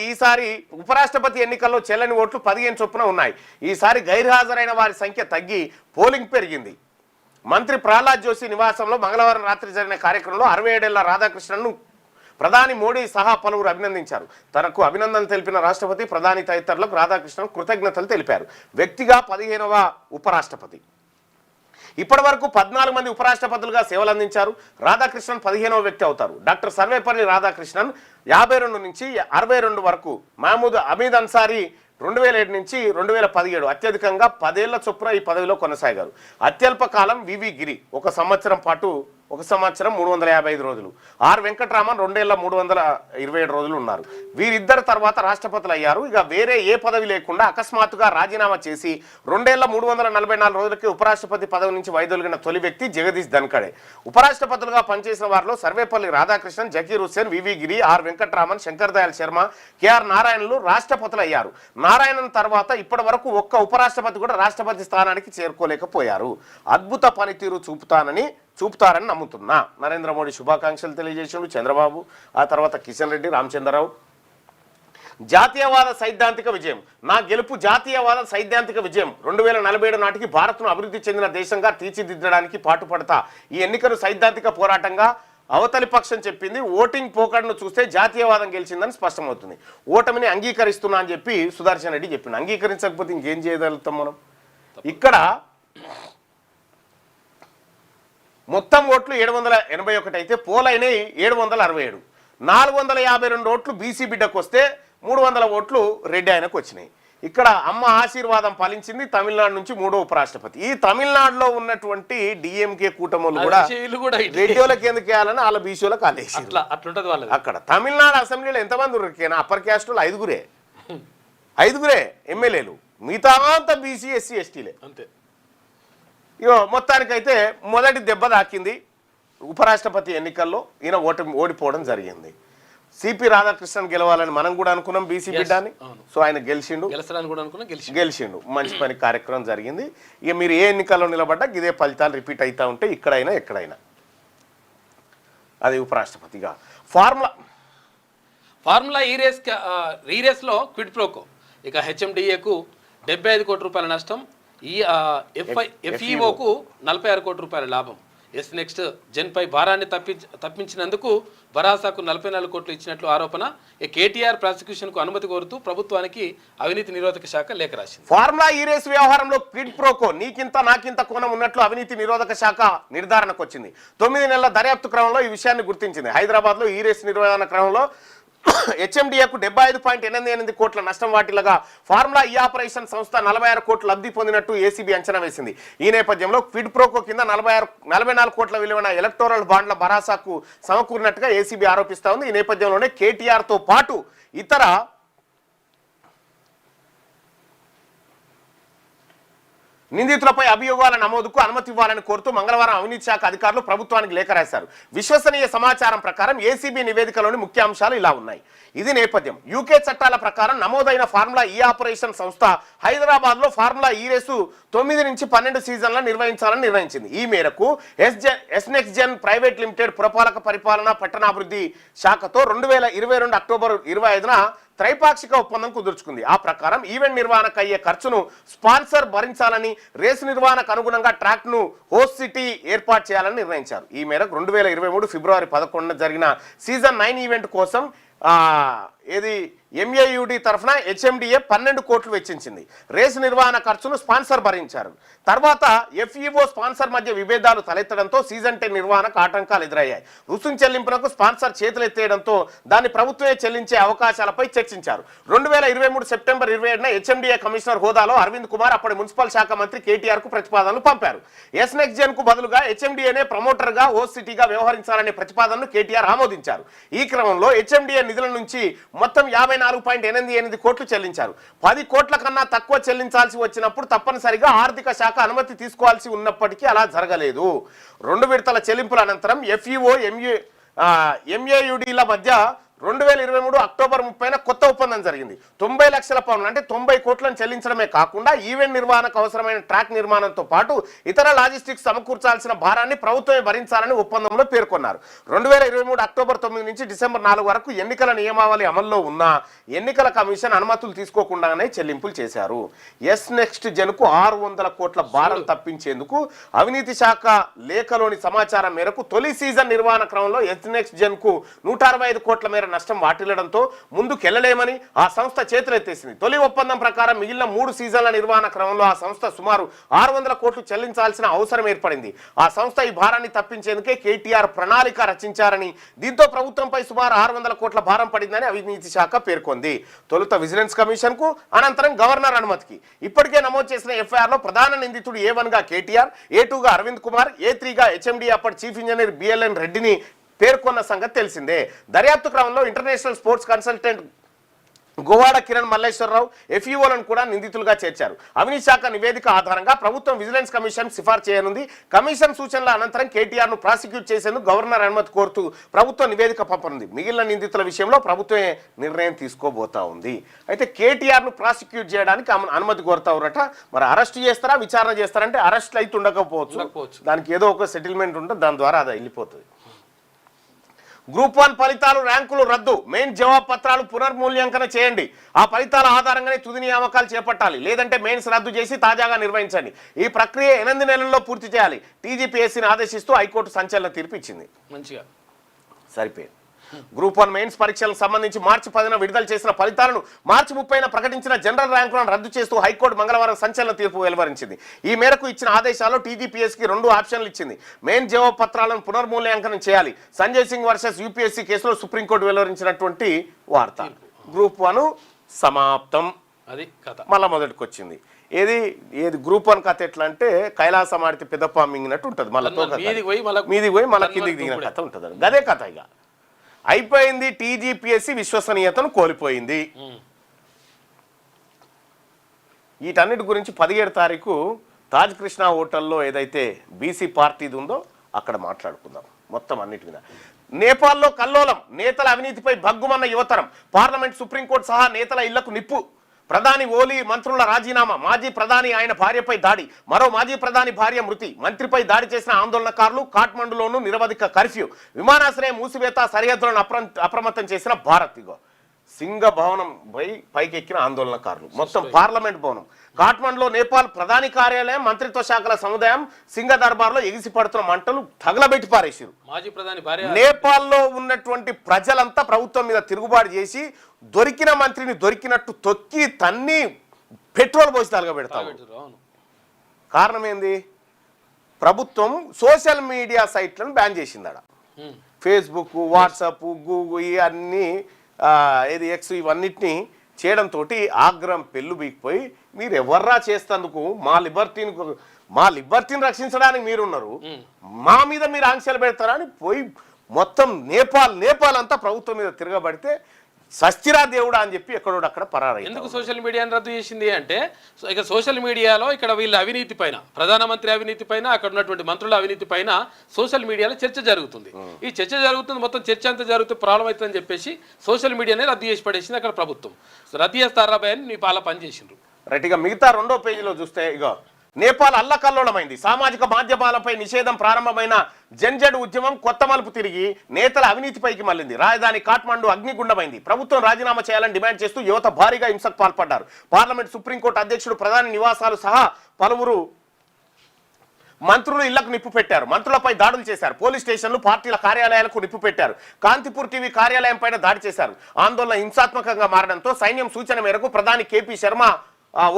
ఈసారి ఉపరాష్ట్రపతి ఎన్నికల్లో చెల్లని ఓట్లు 15 చొప్పున ఉన్నాయి. ఈసారి గైర్హాజరైన వారి సంఖ్య తగ్గి పోలింగ్ పెరిగింది. మంత్రి ప్రహ్లాద్ జోషి నివాసంలో మంగళవారం రాత్రి జరిగిన కార్యక్రమంలో 67 ఏళ్ల రాధాకృష్ణన్ను ప్రధాని మోడీ సహా పలువురు అభినందించారు. తనకు అభినందనలు తెలిపిన రాష్ట్రపతి, ప్రధాని తదితరులకు రాధాకృష్ణన్ కృతజ్ఞతలు తెలిపారు. వ్యక్తిగా 15వ ఉపరాష్ట్రపతి. ఇప్పటి వరకు 14 మంది ఉపరాష్ట్రపతులుగా సేవలు అందించారు. రాధాకృష్ణన్ 15వ వ్యక్తి అవుతారు. డాక్టర్ సర్వేపల్లి రాధాకృష్ణన్ 52 నుంచి 62 వరకు, మహమూద్ హమీద్ అన్సారీ 2007 నుంచి 2017 అత్యధికంగా 10 ఏళ్ల చొప్పున ఈ పదవిలో కొనసాగారు. అత్యల్ప కాలం వివి గిరి 1 సంవత్సరం పాటు 355 రోజులు. ఆర్ వెంకటరామన్ 2 ఏళ్ల 327 రోజులు ఉన్నారు. వీరిద్దరు తర్వాత రాష్ట్రపతులు అయ్యారు. ఇక వేరే ఏ పదవి లేకుండా అకస్మాత్తుగా రాజీనామా చేసి 2 ఏళ్ల 344 రోజులకి ఉపరాష్ట్రపతి పదవి నుంచి వైదొలిగిన తొలి వ్యక్తి జగదీష్ ధన్కడే. ఉపరాష్ట్రపతులుగా పనిచేసిన వారిలో సర్వేపల్లి రాధాకృష్ణన్, జకీర్ హుస్సేన్, వివి గిరి, ఆర్ వెంకటరామన్, శంకర్ దయాళ్ శర్మ, కేఆర్ నారాయణలు రాష్ట్రపతులు అయ్యారు. నారాయణన్ తర్వాత ఇప్పటి వరకు ఒక్క ఉపరాష్ట్రపతి కూడా రాష్ట్రపతి స్థానానికి చేరుకోలేకపోయారు. అద్భుత పనితీరు చూపుతారని నమ్ముతున్నా. నరేంద్ర మోడీ శుభాకాంక్షలు తెలియజేసిండు చంద్రబాబు. ఆ తర్వాత కిషన్ రెడ్డి, రామచంద్రరావు. జాతీయవాద సైద్ధాంతిక విజయం. నా గెలుపు జాతీయవాద సైద్ధాంతిక విజయం. 2047 నాటికి భారత్ను అభివృద్ధి చెందిన దేశంగా తీర్చిదిద్దడానికి పాటుపడతా. ఈ ఎన్నికను సైద్ధాంతిక పోరాటంగా అవతలి పక్షం చెప్పింది. ఓటింగ్ పోకడను చూస్తే జాతీయవాదం గెలిచిందని స్పష్టమవుతుంది. ఓటమిని అంగీకరిస్తున్నా అని చెప్పి సుదర్శన్ రెడ్డి చెప్పింది. అంగీకరించకపోతే ఇంకేం చేయగలుగుతాం మనం? ఇక్కడ మొత్తం ఓట్లు 781 అయితే పోలైనవి 767. 452 ఓట్లు బీసీ బిడ్డకు వస్తే 300 ఓట్లు రెడ్డి ఆయనకు వచ్చినాయి. ఇక్కడ అమ్మ ఆశీర్వాదం ఫలించింది. తమిళనాడు నుంచి 3వ ఉపరాష్ట్రపతి. ఈ తమిళనాడులో ఉన్నటువంటి డిఎంకే కూటములు కూడా రెడ్డిలకు ఎందుకు వేయాలని వాళ్ళ బీసీలకు ఆలేసి అక్కడ తమిళనాడు అసెంబ్లీలో ఎంతమంది ఉరికేనా? అప్పర్ క్యాస్టులు 5గురే ఎమ్మెల్యేలు. మిగతా అంతా బీసీ, ఎస్సీ, ఎస్టీలే. అంతే. ఇగో మొత్తానికైతే మొదటి దెబ్బ తాకింది ఉపరాష్ట్రపతి ఎన్నికల్లో ఈయన ఓడిపోవడం జరిగింది. సిపి రాధాకృష్ణన్ గెలవాలని మనం కూడా అనుకున్నాం బీసీ బిడ్డాని. సో ఆయన గెలిచిండు మంచి పని కార్యక్రమం జరిగింది. ఇక మీరు ఏ ఎన్నికల్లో నిలబడ్డా ఇదే ఫలితాలు రిపీట్ అవుతూ ఉంటే ఇక్కడైనా ఎక్కడైనా. అది ఉపరాష్ట్రపతిగా ఫార్ములా ఈ రేస్లో క్విడ్ ప్రోకో. ఇక హెచ్ఎండిఏకు 75 కోట్ల రూపాయల నష్టం, ఎఫ్ఈఓకు 46 కోట్ల రూపాయల లాభం. నెక్స్ట్ జెన్పై భారాన్ని తప్పించినందుకు భరాసాకు 44 కోట్లు ఇచ్చినట్లు ఆరోపణ. కేటీఆర్ ప్రాసిక్యూషన్కు అనుమతి కోరుతూ ప్రభుత్వానికి అవినీతి నిరోధక శాఖ లేఖ రాసింది. ఫార్ములా ఈ రేసు వ్యవహారంలో క్విడ్ ప్రోకో నీకింత నాకింత కోణం ఉన్నట్లు అవినీతి నిరోధక శాఖ నిర్ధారణకు వచ్చింది. 9 నెలల దర్యాప్తు క్రమంలో ఈ విషయాన్ని గుర్తించింది. హైదరాబాద్లో ఈ రేసు నిర్వహణ క్రమంలో హెచ్ఎండిఏకు 75.88 కోట్ల నష్టం వాటిల్లగా ఫార్ములా ఈ ఆపరేషన్ సంస్థ 46 కోట్ల లబ్ధి పొందినట్టు ఏసీబీ అంచనా వేసింది. ఈ నేపథ్యంలో క్విడ్ ప్రోకో కింద 44 కోట్ల విలువైన ఎలక్టోరల్ బాండ్ల భరాసాకు సమకూరినట్టుగా ఏసీబీ ఆరోపిస్తా ఉంది. ఈ నేపథ్యంలోనే కేటీఆర్తో పాటు ఇతర నిందితులపై అభియోగాల నమోదుకు అనుమతి ఇవ్వాలని కోరుతూ మంగళవారం అవినీతి శాఖ అధికారులు ప్రభుత్వానికి లేఖ రాశారు. విశ్వసనీయ సమాచారం ప్రకారం ఏసీబీ నివేదికలోని ముఖ్య అంశాలు ఇలా ఉన్నాయి. ఇది నేపథ్యం. యూకే చట్టాల ప్రకారం నమోదైన ఫార్ములా ఈ ఆపరేషన్ సంస్థ హైదరాబాద్లో ఫార్ములా ఈ రేసు 9 నుంచి 12 సీజన్ల నిర్వహించాలని నిర్ణయించింది. ఈ మేరకు ఎస్నెక్స్ జెన్ ప్రైవేట్ లిమిటెడ్ పురపాలక పరిపాలన పట్టణాభివృద్ధి శాఖతో 2022 అక్టోబర్ 25న త్రైపాక్షిక ఒప్పందం కుదుర్చుకుంది. ఆ ప్రకారం ఈవెంట్ నిర్వహణకు అయ్యే ఖర్చును స్పాన్సర్ భరించాలని, రేసు నిర్వహణకు అనుగుణంగా ట్రాక్ ను హోస్ట్ సిటీ ఏర్పాటు చేయాలని నిర్ణయించారు. ఈ మేరకు 2023 ఫిబ్రవరి 11న జరిగిన సీజన్ 9 ఈవెంట్ కోసం ఎంఏయుడి తరఫున హెచ్ఎండిఏ 12 కోట్లు వెచ్చించింది. రేసు నిర్వహణ ఖర్చును స్పాన్సర్ భరించారు. తర్వాత ఎఫ్ఈఓ స్పాన్సర్ మధ్య విభేదాలు తలెత్తడంతో సీజన్ 10 నిర్వహణకు ఆటంకాలు ఎదురయ్యాయి. రుసుము చెల్లింపులకు స్పాన్సర్ చేతులెత్తేయడంతో దాన్ని ప్రభుత్వమే చెల్లించే అవకాశాలపై చర్చించారు. 2023 సెప్టెంబర్ 27న హెచ్ఎండిఏ కమిషనర్ హోదాలో అరవింద్ కుమార్ అప్పటి మున్సిపల్ శాఖ మంత్రి కేటీఆర్ కు ప్రతిపాదనలు పంపారు. ఎస్నెక్స్ జెన్ కు బదులుగా హెచ్ఎండిఏనే ప్రమోటర్ గా హోస్ట్ సిటీగా వ్యవహరించాలనే ప్రతిపాదనను కేటీఆర్ ఆమోదించారు. ఈ క్రమంలో హెచ్ఎండిఏ నిధుల నుంచి మొత్తం 54.88 కోట్లు చెల్లించారు. 10 కోట్ల కన్నా తక్కువ చెల్లించాల్సి వచ్చినప్పుడు తప్పనిసరిగా ఆర్థిక శాఖ అనుమతి తీసుకోవాల్సి ఉన్నప్పటికీ అలా జరగలేదు. 2 విడతల చెల్లింపుల అనంతరం ఎఫ్ఈఓ ఎంఏయుడిల మధ్య 2023 అక్టోబర్ 30న కొత్త ఒప్పందం జరిగింది. 90 లక్షల పౌండ్లు అంటే 90 కోట్లను చెల్లించడమే కాకుండా ఈవెంట్ నిర్వహణకు అవసరమైన ట్రాక్ నిర్మాణంతో పాటు ఇతర లాజిస్టిక్స్ సమకూర్చాల్సిన భారాన్ని ప్రభుత్వమే భరించాలని ఒప్పందంలో పేర్కొన్నారు. 2023 అక్టోబర్ 9 నుంచి డిసెంబర్ 4 వరకు ఎన్నికల నియమావళి అమల్లో ఉన్న ఎన్నికల కమిషన్ అనుమతులు తీసుకోకుండానే చెల్లింపులు చేశారు. నెక్స్ట్ జెన్కు 600 కోట్ల భారం తప్పించేందుకు అవినీతి శాఖ లేఖలోని సమాచారం మేరకు తొలి సీజన్ నిర్వహణ క్రమంలో నెక్స్ట్ జెన్కు 165 కోట్ల మేర నష్టం వాటిల్లడంతో ముందుకెళ్లలేమని ఆ సంస్థ చేతులెత్తేసింది. తొలి ఒప్పందం ప్రకారం మిగిలిన 3 సీజన్ల నిర్వహణ క్రమంలో ఆ సంస్థ సుమారు 600 కోట్లు చెల్లించాల్సిన అవసరం ఏర్పడింది. ఆ సంస్థ ఈ భారాన్ని తప్పించేందుకే కేటీఆర్ ప్రణాళిక రచించారని, దీంతో ప్రభుత్వంపై సుమారు 600 కోట్ల భారం పడిందని అవినీతి శాఖ పేర్కొంది. తొలుత విజిలెన్స్ కమిషన్ కు, అనంతరం గవర్నర్ అనుమతికి. ఇప్పటికే నమోదు చేసిన ఎఫ్ఐఆర్ లో ప్రధాన నిందితుడు A1 గా కేటీఆర్, A2 గా అరవింద్ కుమార్, A3 గా హెచ్ఎండి అప్పటి చీఫ్ ఇంజనీర్ బిఎల్ఎన్ రెడ్డిని పేర్కొన్న సంగతి తెలిసిందే. దర్యాప్తు క్రమంలో international sports consultant Govada Kiran Malleswararao, ఎఫ్ఈఓలను కూడా నిందితులుగా చేర్చారు. అవినీతి శాఖ నివేదిక ఆధారంగా ప్రభుత్వం విజిలెన్స్ కమిషన్ సిఫార్సు చేయనుంది. కమిషన్ సూచనల అనంతరం కేటీఆర్ ను ప్రాసిక్యూట్ చేసేందుకు గవర్నర్ అనుమతి కోరుతూ ప్రభుత్వం నివేదిక పంపనుంది. మిగిలిన నిందితుల విషయంలో ప్రభుత్వమే నిర్ణయం తీసుకోబోతా ఉంది. అయితే కేటీఆర్ ను ప్రాసిక్యూట్ చేయడానికి అనుమతి కోరుతారట. మరి అరెస్ట్ చేస్తారా, విచారణ చేస్తారంటే అరెస్ట్లు అయితే ఉండకపోవచ్చు. దానికి ఏదో ఒక సెటిల్మెంట్ ఉంటుంది, దాని ద్వారా అది వెళ్ళిపోతుంది. గ్రూప్ 1 ఫలితాలు, ర్యాంకులు రద్దు, మెయిన్ జవాబు పత్రాలు పునర్మూల్యాంకన చేయండి. ఆ ఫలితాల ఆధారంగానే తుది నియామకాలు చేపట్టాలి, లేదంటే మెయిన్స్ రద్దు చేసి తాజాగా నిర్వహించండి. ఈ ప్రక్రియ 8 నెలల్లో పూర్తి చేయాలి. టీజీపీఎస్సీని ఆదేశిస్తూ హైకోర్టు సంచలన తీర్పు ఇచ్చింది. మంచిగా సరిపోయింది. గ్రూప్ 1 మెయిన్స్ పరీక్షలకు సంబంధించి మార్చి 10న విడుదల చేసిన ఫలితాలను మార్చి 30న ప్రకటించిన జనరల్ ర్యాంకులను రద్దు చేస్తూ హైకోర్టు మంగళవారం సంచలన తీర్పు వెలువరించింది. ఈ మేరకు ఇచ్చిన ఆదేశాల్లో టీజీపీఎస్సీకి 2 ఆప్షన్లు ఇచ్చింది. మెయిన్ జవాబు పత్రాలను పునర్మూల్యాంకనం చేయాలి. సంజయ్ సింగ్ వర్సెస్ యూపీఎస్సీ కేసులో సుప్రీంకోర్టు వెలువరించినటువంటి వార్త. గ్రూప్ 1 సమాప్తం. అది కథ మళ్ళా మొదటికి వచ్చింది. ఏది గ్రూప్ 1 కథ ఎట్లా అంటే కైలాసం ఆడితే పెద్దప్ప మింగినట్టు ఉంటుంది. మీదికి పోయి మళ్ళీ కిందికి దిగిన కథ ఉంటుంది. గదే కథ. ఇక అయిపోయింది. టీజీపీఎస్సీ విశ్వసనీయతను కోల్పోయింది. వీటన్నిటి గురించి 17 తారీఖు తాజ్ కృష్ణ హోటల్లో ఏదైతే బీసీ పార్టీది ఉందో అక్కడ మాట్లాడుకుందాం మొత్తం అన్నిటి మీద. నేపాల్లో కల్లోలం, నేతల అవినీతిపై భగ్గుమన్న యువతరం, పార్లమెంట్ సుప్రీంకోర్టు సహా నేతల ఇళ్లకు నిప్పు, ప్రధాని ఓలీ మంత్రుల రాజీనామా, మాజీ ప్రధాని ఆయన భార్యపై దాడి, మరో మాజీ ప్రధాని భార్య మృతి, మంత్రిపై దాడి చేసిన ఆందోళనకారులు, కాఠ్మండులోనూ నిరవధిక కర్ఫ్యూ, విమానాశ్రయం మూసివేత, సరిహద్దులను అప్రమత్తం చేసిన భారత్. ఇగో సింగ భవనం పైకి ఎక్కిన ఆందోళనకారులు, మొత్తం పార్లమెంట్ భవనం, కాఠ్మండులో నేపాల్ ప్రధాని కార్యాలయం, మంత్రిత్వ శాఖల సముదాయం, సింగ దర్బార్లో ఎగిసి పడుతున్న మంటలు తగలబెట్టి పారేసారు. మాజీ ప్రధాని భార్య నేపాల్లో ఉన్నటువంటి ప్రజలంతా ప్రభుత్వం మీద తిరుగుబాటు చేసి దొరికిన మంత్రిని దొరికినట్టు తొక్కి తన్ని పెట్రోల్ పోసి తగలబెడతారు. కారణం ఏంది? ప్రభుత్వం సోషల్ మీడియా సైట్లను బ్యాన్ చేసిందడ. ఫేస్బుక్, వాట్సాప్, గూగుల్ ఇవన్నీ ఏది ఎక్స్ ఇవన్నిటిని చేయడంతో ఆగ్రహం పెళ్ళు బీకిపోయి మీరు ఎవర్రా చేస్తందుకు మా లిబర్టీని రక్షించడానికి మీరున్నారు, మా మీద మీరు ఆంక్షలు పెడతారని పోయి మొత్తం నేపాల్ అంతా ప్రభుత్వం మీద తిరగబడితే సస్తిరా దేవుడా అని చెప్పి ఎక్కడోడక్కడ పరారయ్యారు. ఎందుకు సోషల్ మీడియాని రద్దు చేసింది అంటే ఇక సోషల్ మీడియాలో ఇక్కడ వీళ్ళ అవినీతి పైన, ప్రధానమంత్రి అవినీతి పైన, అక్కడ ఉన్నటువంటి మంత్రుల అవినీతి పైన సోషల్ మీడియాలో చర్చ జరుగుతుంది. ఈ చర్చ జరుగుతుంది, మొత్తం చర్చ అంతా జరుగుతూ ప్రాబ్లం అవుతుందని చెప్పేసి సోషల్ మీడియానే రద్దు చేసి పడేసింది అక్కడ ప్రభుత్వం. రద్దు చేస్తారా భయ నీ పాల పని చేసిండ్రు. రైట్. ఇక మిగతా రెండో పేజీలో చూస్తే ఇక నేపాల్ అల్లకల్లోలమైంది, సామాజిక మాధ్యమాలపై నిషేధం ప్రారంభమైన జంజడ్ ఉద్యమం కొత్త మలుపు తిరిగి నేతల అవినీతిపైకి మళ్ళింది. రాజధాని కాఠ్మండు అగ్నిగుండమైంది. ప్రభుత్వం రాజీనామా చేయాలని డిమాండ్ చేస్తూ యువత భారీగా హింసకు పాల్పడ్డారు. పార్లమెంట్, సుప్రీంకోర్టు అధ్యక్షుడు, ప్రధాని నివాసాలు సహా పలువురు మంత్రులు ఇళ్లకు నిప్పు పెట్టారు. మంత్రులపై దాడులు చేశారు. పోలీస్ స్టేషన్లు, పార్టీల కార్యాలయాలకు నిప్పు పెట్టారు. కాంతిపూర్ టీవీ కార్యాలయం పైన దాడి చేశారు. ఆందోళన హింసాత్మకంగా మారడంతో సైన్యం సూచన మేరకు ప్రధాని కేపీ శర్మ,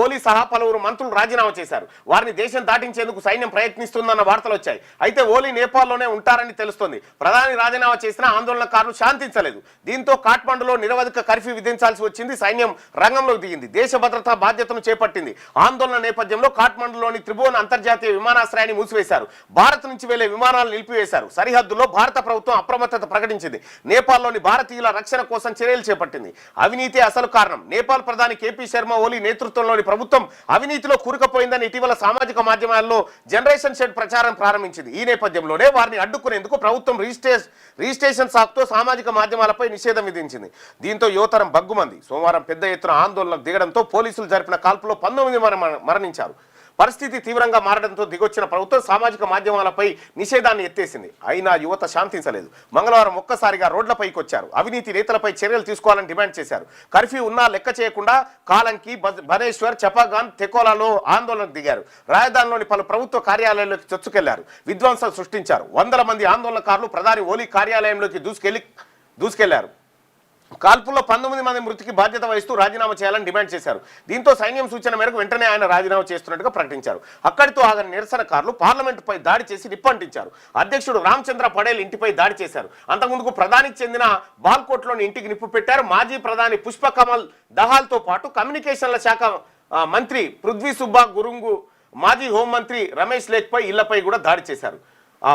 ఓలీ సహా పలువురు మంత్రులు రాజీనామా చేశారు. వారిని దేశం దాటించేందుకు సైన్యం ప్రయత్నిస్తుందన్న వార్తలు వచ్చాయి. అయితే ఓలీ నేపాల్లోనే ఉంటారని తెలుస్తోంది. ప్రధాని రాజీనామా చేసినా ఆందోళనకారులు శాంతించలేదు. దీంతో కాఠ్మండులో నిరవధిక కర్ఫ్యూ విధించాల్సి వచ్చింది. సైన్యం రంగంలోకి దిగింది. దేశ భద్రతా బాధ్యతను చేపట్టింది. ఆందోళన నేపథ్యంలో కాఠ్మండులోని త్రిభువన్ అంతర్జాతీయ విమానాశ్రయాన్ని మూసివేశారు. భారత్ నుంచి వెళ్లే విమానాలు నిలిపివేశారు. సరిహద్దులో భారత ప్రభుత్వం అప్రమత్తత ప్రకటించింది. నేపాల్లోని భారతీయుల రక్షణ కోసం చర్యలు చేపట్టింది. అవినీతి అసలు కారణం. నేపాల్ ప్రధాని కేపీ శర్మ ఓలీ నేతృత్వం ప్రభుత్వం అవినీతిలో కూరుకుపోయిందని ఇటీవల సామాజిక మాధ్యమాల్లో జనరేషన్ షెడ్ ప్రచారం ప్రారంభించింది. ఈ నేపథ్యంలోనే వారిని అడ్డుకునేందుకు ప్రభుత్వం రిజిస్ట్రేషన్ సాకుతో సామాజిక మాధ్యమాలపై నిషేధం విధించింది. దీంతో యువతరం భగ్గుమంది. సోమవారం పెద్ద ఎత్తున ఆందోళనకు దిగడంతో పోలీసులు జరిపిన కాల్పులో 19 మరణించారు. పరిస్థితి తీవ్రంగా మారడంతో దిగొచ్చిన ప్రభుత్వం సామాజిక మాధ్యమాలపై నిషేధాన్ని ఎత్తేసింది. అయినా యువత శాంతించలేదు. మంగళవారం ఒక్కసారిగా రోడ్లపైకి వచ్చారు. అవినీతి నేతలపై చర్యలు తీసుకోవాలని డిమాండ్ చేశారు. కర్ఫ్యూ ఉన్నా లెక్క చేయకుండా కాలంకి, బనేశ్వర్, చపాగాన్, తెకోలాలో ఆందోళనకు దిగారు. రాజధానిలోని పలు ప్రభుత్వ కార్యాలయాల్లోకి చొచ్చుకెళ్లారు. విధ్వంసాలు సృష్టించారు. వందల మంది ఆందోళనకారులు ప్రధాని ఓలీ కార్యాలయంలోకి దూసుకెళ్లారు. కాల్పుల్లో 19 మంది మృతికి బాధ్యత వహిస్తూ రాజీనామా చేయాలని డిమాండ్ చేశారు. దీంతో సైన్యం సూచన మేరకు వెంటనే ఆయన రాజీనామా చేస్తున్నట్టుగా ప్రకటించారు. అక్కడితో ఆగని నిరసనకారులు పార్లమెంటుపై దాడి చేసి నిప్పంటించారు. అధ్యక్షుడు రామచంద్ర పటేల్ ఇంటిపై దాడి చేశారు. అంతకుముందుకు ప్రధానికి చెందిన బాల్కోట్లోని ఇంటికి నిప్పు పెట్టారు. మాజీ ప్రధాని పుష్పకమల్ దహాల్తో పాటు కమ్యూనికేషన్ల శాఖ మంత్రి పృథ్వీ సుబ్బా గురుంగు, మాజీ హోంమంత్రి రమేష్ లేఖ్పై ఇళ్లపై కూడా దాడి చేశారు.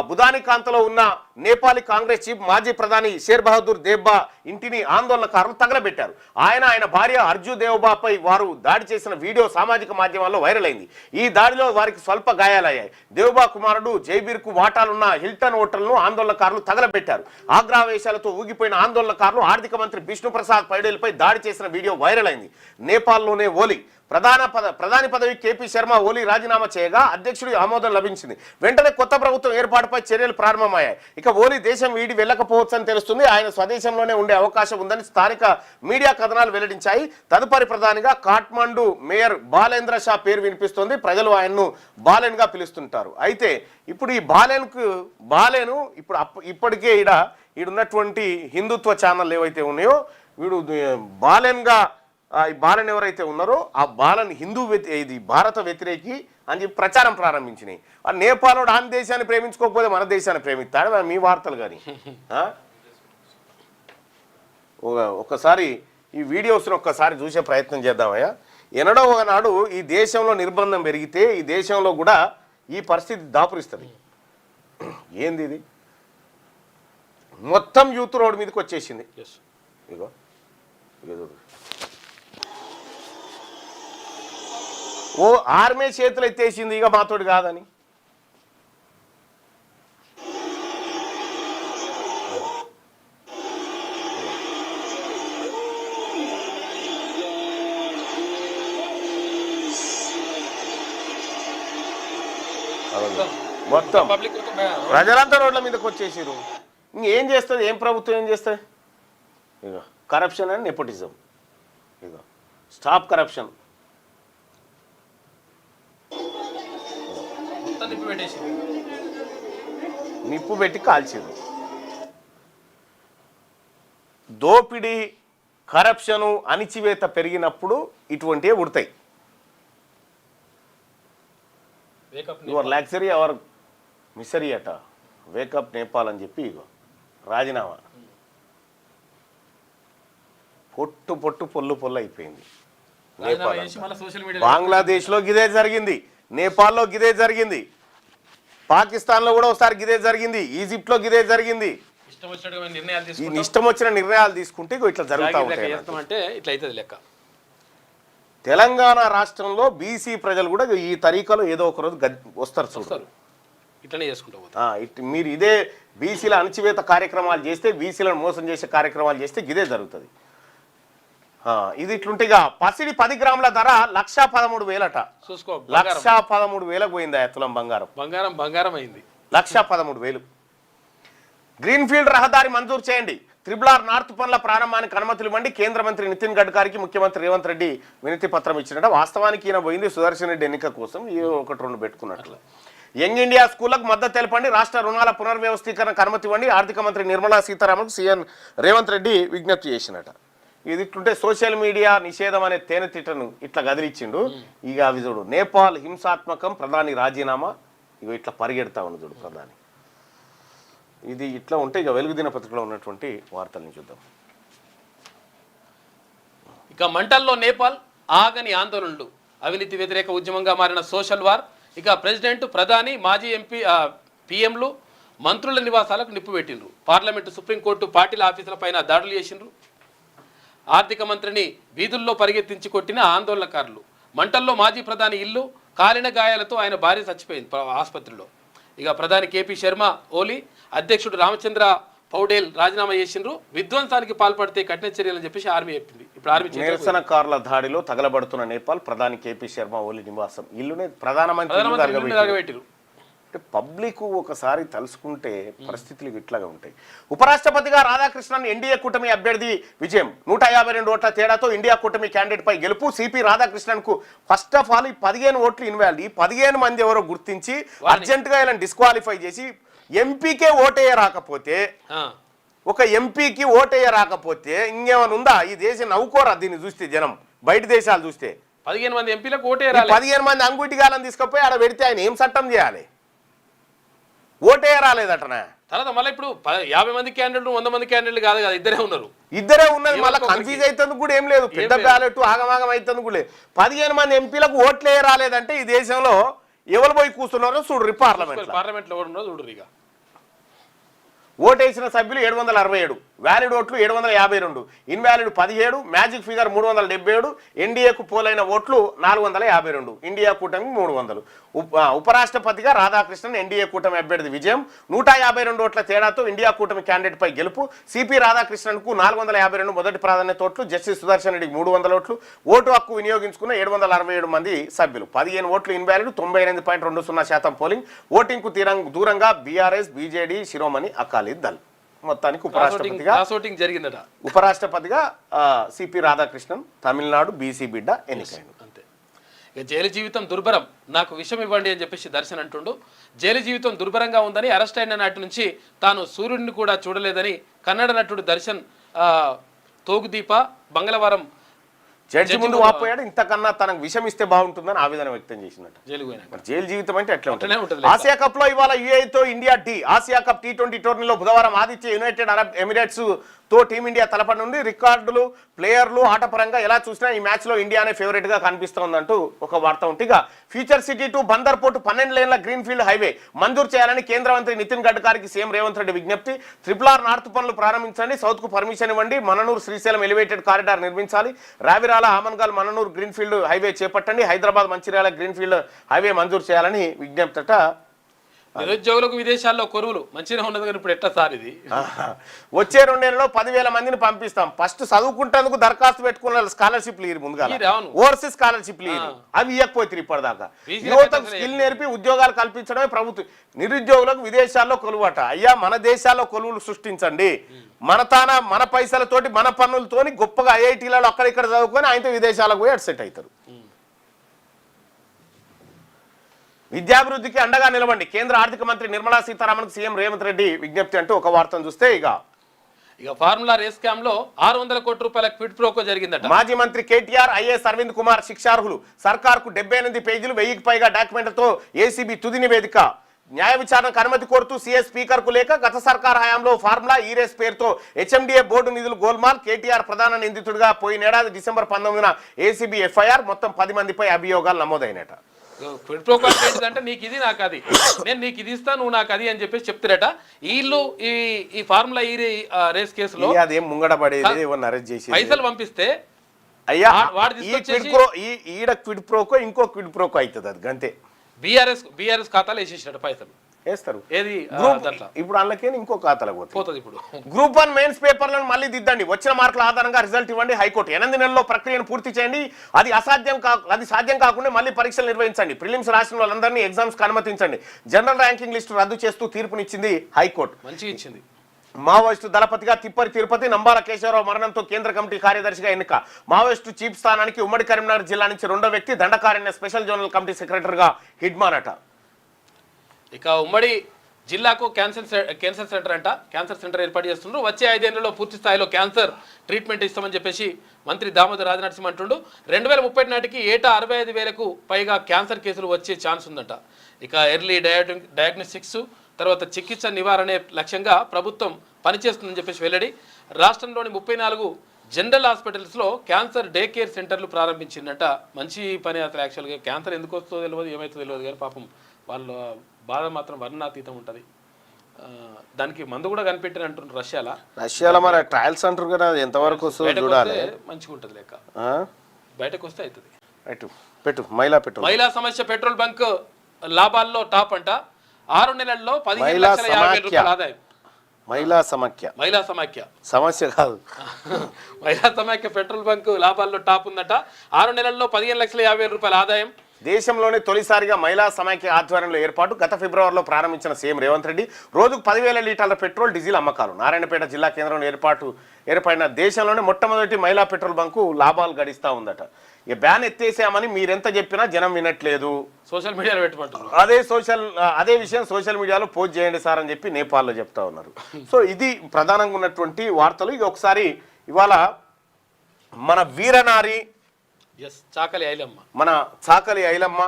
బుధానికాంతలో ఉన్న నేపాలీ కాంగ్రెస్ చీఫ్ మాజీ ప్రధాని షేర్ బహదూర్ దేబ్బా ఇంటిని ఆందోళనకారులు తగలబెట్టారు. ఆయన భార్య అర్జు దేవ్బాపై వారు దాడి చేసిన వీడియో సామాజిక మాధ్యమాల్లో వైరల్ అయింది. ఈ దాడిలో వారికి స్వల్ప గాయాలయ్యాయి. దేవ్బా కుమారుడు జైబీర్కు వాటాలున్న హిల్టన్ హోటల్ను ఆందోళనకారులు తగలబెట్టారు. ఆగ్రహవేశాలతో ఊగిపోయిన ఆందోళనకారులు ఆర్థిక మంత్రి బిష్ణుప్రసాద్ పైడేల్పై దాడి చేసిన వీడియో వైరల్ అయింది. నేపాల్లోనే ఓలీ ప్రధాని పదవి కేపీ శర్మ ఓలీ రాజీనామా చేయగా అధ్యక్షుడి ఆమోదం లభించింది. వెంటనే కొత్త ప్రభుత్వం ఏర్పాటుపై చర్యలు ప్రారంభమయ్యాయి. ఇక ఓలీ దేశం వీడి వెళ్ళకపోవచ్చని తెలుస్తుంది. ఆయన స్వదేశంలోనే ఉండే అవకాశం ఉందని స్థానిక మీడియా కథనాలు వెల్లడించాయి. తదుపరి ప్రధానిగా కాఠ్మండు మేయర్ బాలేంద్ర షా పేరు వినిపిస్తోంది. ప్రజలు ఆయన్ను బాలేన్గా పిలుస్తుంటారు. అయితే ఇప్పుడు ఈ బాలేను ఇప్పటికే ఈడున్నటువంటి హిందుత్వ ఛానల్ ఏవైతే ఉన్నాయో వీడు బాలేన్గా ఈ బాలన్ ఎవరైతే ఉన్నారో ఆ బాలన్ ఇది భారత వ్యతిరేకి అని చెప్పి ప్రచారం ప్రారంభించినాయి. ఆ నేపాల్లో ఆన్ దేశాన్ని ప్రేమించుకోకపోతే మన దేశాన్ని ప్రేమిస్తాడు మీ వార్తలు కానీ. ఒక్కసారి ఈ వీడియోస్ని ఒక్కసారి చూసే ప్రయత్నం చేద్దామయ్యా. ఎన్నడో ఒకనాడు ఈ దేశంలో నిర్బంధం పెరిగితే ఈ దేశంలో కూడా ఈ పరిస్థితి దాపురిస్తుంది. ఏంది ఇది? మొత్తం యూత్ రోడ్ మీదకి వచ్చేసింది. ఇగో ఓ ఆర్మీ చేతులు ఎత్తేసింది ఇక మాతోటి కాదని. మొత్తం పబ్లిక్ ప్రజలంతా రోడ్ల మీదకి వచ్చేసారు. ఇంకేం చేస్తుంది, ఏం ప్రభుత్వం ఏం చేస్తుంది? ఇక కరప్షన్ అండ్ నెపోటిజం. ఇక స్టాప్ కరప్షన్. నిప్పు పెట్టి కాల్చారు. దోపిడీ, కరప్షను, అణిచివేత పెరిగినప్పుడు ఇటువంటివే ఉడతాయి. యువర్ లగ్జరీ అవర్ మిసరీ అట, వేకప్ నేపాల్ అని చెప్పి ఇగో రాజీనామా. పొట్టు పొట్టు పొల్లు పొల్లు అయిపోయింది. బంగ్లాదేశ్లో గిదే జరిగింది, నేపాల్లో గిదే జరిగింది, పాకిస్తాన్లో కూడా ఒకసారి గిదే జరిగింది, ఈజిప్ట్లో గిదే జరిగింది. ఇష్టం వచ్చిన నిర్ణయాలు తీసుకుంటే ఇట్లా జరుగుతూ ఉంటాయి. లెక్క తెలంగాణ రాష్ట్రంలో బీసీ ప్రజలు కూడా ఈ తరీకాలో ఏదో ఒక రోజు వస్తారు చూస్తారు. ఇట్లనే చేసుకుంటా మీరు ఇదే బీసీల అణచివేత కార్యక్రమాలు చేస్తే, బీసీలను మోసం చేసే కార్యక్రమాలు చేస్తే గిదే జరుగుతుంది. ఇది ఇట్లుంటేగా పసిడి 10 గ్రాముల ధర 1,13,000 చూసుకో. 1,13,000 పోయింది. తులం బంగారం అయింది 1,13,000. గ్రీన్ఫీల్డ్ రహదారి మంజూరు చేయండి, త్రిబుల్-ఆర్ నార్త్ పనుల ప్రారంభానికి అనుమతులు ఇవ్వండి. కేంద్ర మంత్రి నితిన్ గడ్కరీకి ముఖ్యమంత్రి రేవంత్ రెడ్డి వినతి పత్రం ఇచ్చినట్టు. వాస్తవానికి ఈయన పోయింది సుదర్శన్ రెడ్డి ఎన్నిక కోసం, ఏ 1-2 పెట్టుకున్నట్లు. యంగ్ ఇండియా స్కూళ్లకు మద్దతు తెలపండి, రాష్ట్ర రుణాల పునర్వ్యవస్థీకరణకు అనుమతి ఇవ్వండి. ఆర్థిక మంత్రి నిర్మలా సీతారామన్కు సీఎం రేవంత్ రెడ్డి విజ్ఞప్తి చేసినట. ఇది ఇట్లుంటే సోషల్ మీడియా నిషేధం అనే తేనెతిట్టను ఇట్లా గదిలిచ్చిండు. ఇక అవి చూడు, నేపాల్ హింసాత్మకం, ప్రధాని రాజీనామా, ఇక ఇట్లా పరిగెడతా ఉంది చూడు ప్రధాని. ఇది ఇట్లా ఉంటే ఇక వెలుగు దినపత్రికలో ఉన్నటువంటి వార్తల్ని చూద్దాం. ఇక మంటల్లో నేపాల్, ఆగని ఆందోళనలు, అవినీతి వ్యతిరేక ఉద్యమంగా మారిన సోషల్ వార్. ఇక ప్రెసిడెంట్, ప్రధాని, మాజీ ఎంపీ పిఎంలు మంత్రుల నివాసాలకు నిప్పు పెట్టిండ్రు. పార్లమెంటు, సుప్రీంకోర్టు, పార్టీల ఆఫీసులపైన దాడులు చేసిండ్రు. ఆర్థిక మంత్రిని వీధుల్లో పరిగెత్తించి కొట్టిన ఆందోళనకారులు. మంటల్లో మాజీ ప్రధాని ఇల్లు, కాలిన గాయాలతో ఆయన భార్య చచ్చిపోయింది ఆసుపత్రిలో. ఇక ప్రధాని కేపీ శర్మ ఓలీ, అధ్యక్షుడు రామచంద్ర పౌడేల్ రాజీనామా చేసిండ్రు. విధ్వంసానికి పాల్పడితే కఠిన చర్యలని చెప్పేసి ఆర్మీ చెప్పింది. ఇప్పుడు ఆర్మీ నిరసనకారుల దాడిలో తగలబడుతున్న నేపాల్ ప్రధాని కేపీ శర్మ ఓలీ నివాసం ఇల్లునే ప్రధానమంత్రి పెట్టిరు. అంటే పబ్లిక్ ఒకసారి తలుసుకుంటే పరిస్థితులు ఇట్లాగా ఉంటాయి. ఉపరాష్ట్రపతిగా రాధాకృష్ణన్ ఎన్డీఏ కూటమి అభ్యర్థి విజయం. 152 ఓట్ల తేడాతో ఇండియా కూటమి క్యాండిడేట్ పై గెలుపు. సిపి రాధాకృష్ణన్ కు ఫస్ట్ ఆఫ్ ఆల్ 15 ఓట్లు ఇన్వాల్వ్. ఈ 15 మంది ఎవరో గుర్తించి అర్జెంట్ గా ఇలా డిస్క్వాలిఫై చేసి ఎంపీకే ఓటేయ రాకపోతే, ఒక ఎంపీకి ఓటేయ రాకపోతే ఇంకేమైనా ఉందా? ఈ దేశం నవ్వుకోరా దీన్ని చూస్తే జనం, బయట దేశాలు చూస్తే. 15 మంది ఎంపీలకు ఓటేయ 15 మంది అంగుటిగాలని తీసుకుపోయి ఆడ పెడితే ఆయన ఏం చట్టం చేయాలి? ఓటే రాలేదటనా? తర్వాత మళ్ళీ ఇప్పుడు 50 మంది క్యాండిడేట్లు 100 మంది క్యాండిడేట్లు కాదు కదా, ఇద్దరే ఉన్నారు. ఇద్దరే ఉన్నది. మళ్ళీ కన్ఫ్యూజ్ అవుతుంది కూడా ఏం లేదు, పెద్ద బ్యాలెట్ ఆగమాగం అవుతుంది కూడా లేదు. 15 మంది ఎంపీలకు ఓట్లే రాలేదంటే ఈ దేశంలో ఎవరు పోయి కూర్చున్నారో చూడు. పార్లమెంట్లో ఎవరు ఉన్నారో చూడరు. ఇక ఓటేసిన సభ్యులు 767, వ్యాలిడ్ ఓట్లు 752, ఇన్వాలిడ్ 17, మ్యాజిక్ ఫిగర్ 377, ఎన్డీఏకు పోలైన ఓట్లు 452, ఇండియా కూటమి 300. ఉపరాష్ట్రపతిగా రాధాకృష్ణన్ ఎన్డీఏ కూటమి అభ్యర్థి విజయం. 152 ఓట్ల తేడాతో ఇండియా కూటమి క్యాండిడేట్ పై గెలుపు. సిపి రాధాకృష్ణన్ కు 452 మొదటి ప్రాధాన్యత ఓట్లు, జస్టిస్ సుదర్శన్ రెడ్డికి 300 ఓట్లు. ఓటు హక్కు వినియోగించుకున్న 767 మంది సభ్యులు. 15 ఓట్లు ఇన్వాలిడ్, 98.20% పోలింగ్. ఓటింగ్ కు దూరంగా బీఆర్ఎస్, బీజేడీ, శిరోమణి అకాలీ దళ్. మొత్తానికి ఉపరాష్ట్రపతిగా సిపి రాధాకృష్ణన్ తమిళనాడు బీసీ బిడ్డ ఎన్నికైంది. అంతే. ఇక జైలు జీవితం దుర్భరం, నాకు విషయం ఇవ్వండి అని చెప్పేసి దర్శన్ అంటుండు. జైలు జీవితం దుర్భరంగా ఉందని, అరెస్ట్ అయిన నాటి నుంచి తాను సూర్యుడిని కూడా చూడలేదని కన్నడ నటుడు దర్శన్ తోగుదీప మంగళవారం జడ్జి ముందు వాపోయాడు. ఇంతకన్నా తనకు విషం ఇస్తే బాగుంటుందని ఆవేదన వ్యక్తం చేసినట్టు. జైలు జీవితం అంటే ఎట్లా ఉంటుంది? ఆసియా కప్ లో ఇవాళ యుఏఈతో ఇండియా ఆసియా కప్ T20 టోర్నీలో బుధవారం ఆదిత్య యునైటెడ్ అరబ్ ఎమిరేట్స్ తో టీమిండియా తలపడి నుండి రికార్డులు ప్లేయర్లు ఆటపరంగా ఎలా చూసినా ఈ మ్యాచ్లో ఇండియానే ఫేవరెట్గా కనిపిస్తోందంటూ ఒక వార్త ఉంటే future city to Bandar port 12 లేన్ల గ్రీన్ఫీల్డ్ హైవే మంజూరు చేయాలని కేంద్ర మంత్రి నితిన్ గడ్కరీకి సీఎం రేవంత్ రెడ్డి విజ్ఞప్తి. RRR నార్త్ పనులు ప్రారంభించండి, సౌత్కు పర్మిషన్ ఇవ్వండి, మననూరు శ్రీశైలం ఎలివేటెడ్ కారిడార్ నిర్మించాలి, రావిరాల ఆమన్గాల్ మననూరు గ్రీన్ఫీల్డ్ హైవే చేపట్టండి, హైదరాబాద్ మంచిర్యాల గ్రీన్ఫీల్డ్ హైవే మంజూరు చేయాలని విజ్ఞప్తట. నిరుద్యోగులకు విదేశాల్లో కొరువులు మంచిగా ఉన్నది కానీ ఇప్పుడు ఎట్లా సార్ ఇది? వచ్చే 2 నెలల్లో 10,000 మందిని పంపిస్తాం. ఫస్ట్ చదువుకుంటేందుకు దరఖాస్తు పెట్టుకున్న స్కాలర్షిప్ లీరు ముందుగా ఓవర్సీస్ స్కాలర్షిప్ లీరు అవి ఇవ్వకపోతే ఇప్పటిదాకా యువతకు స్కిల్ నేర్పి ఉద్యోగాలు కల్పించడమే ప్రభుత్వం. నిరుద్యోగులకు విదేశాల్లో కొలువట. అయ్యా మన దేశాల్లో కొలువులు సృష్టించండి, మన పైసలతోటి మన పన్నులతోని గొప్పగా ఐఐటీలలో అక్కడిక్కడ చదువుకొని ఆయనతో విదేశాలకు పోయి అటు సెట్ అవుతారు. విద్యాభివృద్ధికి అండగా నిలవండి, కేంద్ర ఆర్థిక మంత్రి నిర్మలా సీతారామన్ సీఎం రేవంత్ రెడ్డి విజ్ఞప్తి అంటూ ఒక వార్తను చూస్తే ఇక ఫార్ములా రేస్ స్కామ్ లో 600 కోట్ల రూపాయల క్విడ్ ప్రోకో జరిగిందట. మాజీ మంత్రి కేటీఆర్, ఐఏఎస్ అరవింద్ కుమార్ శిక్షార్హులు. సర్కార్కు 78 పేజీలు 1000కి పైగా డాక్యుమెంట్లతో ఏసీబీ తుది నివేదిక. న్యాయ విచారణకు అనుమతి కోరుతూ సీఎస్ స్పీకర్ కు లేక గత సర్కార్ హయాంలో ఫార్ములా ఈ రేస్ పేరుతో హెచ్ఎండిఏ బోర్డు నిధులు గోల్మాల్. కేటీఆర్ ప్రధాన నిందితుడిగా పోయినేడాది డిసెంబర్ 19న ఏసీబీ ఎఫ్ఐఆర్. మొత్తం 10 మందిపై అభియోగాలు నమోదైనట. క్విడ్ ప్రోకో ఏంటంటే నీకు ఇది నాకు అది, నేను నీకు ఇది ఇస్తా నువ్వు నాకు అది అని చెప్పేసి చెప్తారట. వీళ్ళు ఈ ఫార్ములా ఈ రేస్ కేసులో అదేం ముంగడబడేది అరెస్ట్ చేసి పైసలు పంపిస్తే అయ్యా ఈడ క్విడ్ ప్రోకో ఇంకో క్విడ్ ప్రోకో అవుతుంది. అది అంతే. బీఆర్ఎస్ ఖాతాలో వేసేసాడు పైసలు వేస్తారు. ఏది ఇప్పుడు అందులోకే ఇంకో ఖాతాలో పోతుంది. ఇప్పుడు గ్రూప్ 1 మెయిన్స్ పేపర్లను మళ్ళీ దిద్దండి, వచ్చిన మార్కుల ఆధారంగా రిజల్ట్ ఇవ్వండి. హైకోర్టు 8 నెలల్లో ప్రక్రియను పూర్తి చేయండి, అది సాధ్యం కాకుండా మళ్ళీ పరీక్షలు నిర్వహించండి. ప్రిలిమ్స్ రాసిన వాళ్ళందరినీ ఎగ్జామ్స్ కు అనుమతించండి. జనరల్ ర్యాంకింగ్ లిస్టు రద్దు చేస్తూ తీర్పునిచ్చింది హైకోర్టు. మంచిగా ఇచ్చింది. మావోయిస్టు దళపతిగా తిప్పరి తిరుపతి. నంబాల కేశవరావు మరణంతో కేంద్ర కమిటీ కార్యదర్శిగా ఎన్నిక. మావోయిస్టు చీఫ్ స్థానానికి ఉమ్మడి కరీంనగర్ జిల్లా నుంచి 2వ వ్యక్తి. దండకారణ్య స్పెషల్ జోనల్ కమిటీ సెక్రటరీగా హిడ్మాన్ అట. ఇక ఉమ్మడి జిల్లాకు క్యాన్సర్ సెంటర్ అంట. క్యాన్సర్ సెంటర్ ఏర్పాటు చేస్తున్నారు. వచ్చే 5 ఏళ్లలో పూర్తి స్థాయిలో క్యాన్సర్ ట్రీట్మెంట్ ఇస్తామని చెప్పేసి మంత్రి దామోదర్ రాజనరసింహ అంటుండు. 2030 నాటికి ఏటా 65,000కు పైగా క్యాన్సర్ కేసులు వచ్చే ఛాన్స్ ఉందట. ఇక ఎర్లీ డయాగ్నోస్టిక్స్ తర్వాత చికిత్స నివారణే లక్ష్యంగా ప్రభుత్వం పనిచేస్తుందని చెప్పేసి వెల్లడి. రాష్ట్రంలోని 34 జనరల్ హాస్పిటల్స్లో క్యాన్సర్ డే కేర్ సెంటర్లు ప్రారంభించిందట. మంచి పని అసలు. యాక్చువల్గా క్యాన్సర్ ఎందుకు వస్తుందో తెలియదు, ఏమవుతుందో తెలియదు, కానీ పాపం వాళ్ళ బాధ మాత్రం వర్ణాతీతం ఉంటుంది. దానికి మందు కూడా కనిపెట్టిన అంటున్నారు రష్యాలో. మరి ట్రయల్స్ అంటారు కదా, ఎంతవరకు చూడాలి. మంచిగా ఉంటుంది లేక బయటకు వస్తే అవుతుంది. మహిళా సమస్య పెట్రోల్ బంక్ లాభాల్లో టాప్ అంట. 6 నెలల్లో 15,50,000 రూపాయల ఆదాయం. మహిళా సమాఖ్య సమస్య కాదు. మహిళా సమాఖ్య పెట్రోల్ బంక్ లాభాల్లో టాప్ ఉందట. 6 నెలల్లో 15,50,000 రూపాయల ఆదాయం. దేశంలోనే తొలిసారిగా మహిళా సమాఖ్య ఆధ్వర్యంలో ఏర్పాటు. గత ఫిబ్రవరిలో ప్రారంభించిన సీఎం రేవంత్ రెడ్డి రోజుకు 10,000 లీటర్ల పెట్రోల్ డీజిల్ అమ్మకాలు. నారాయణపేట జిల్లా కేంద్రంలో ఏర్పడిన దేశంలోనే మొట్టమొదటి మహిళా పెట్రోల్ బంకు లాభాలు గడిస్తూ ఉందట. ఇక బ్యాన్ ఎత్తేసామని మీరెంత చెప్పినా జనం వినట్లేదు. సోషల్ మీడియాలో పెట్టమంటారు. అదే విషయం సోషల్ మీడియాలో పోస్ట్ చేయండి సార్ అని చెప్పి నేపాల్లో చెప్తా ఉన్నారు. సో ఇది ప్రధానంగా ఉన్నటువంటి వార్తలు. ఇక ఒకసారి ఇవాళ మన వీరనారి మన చాకలి ఐలమ్మ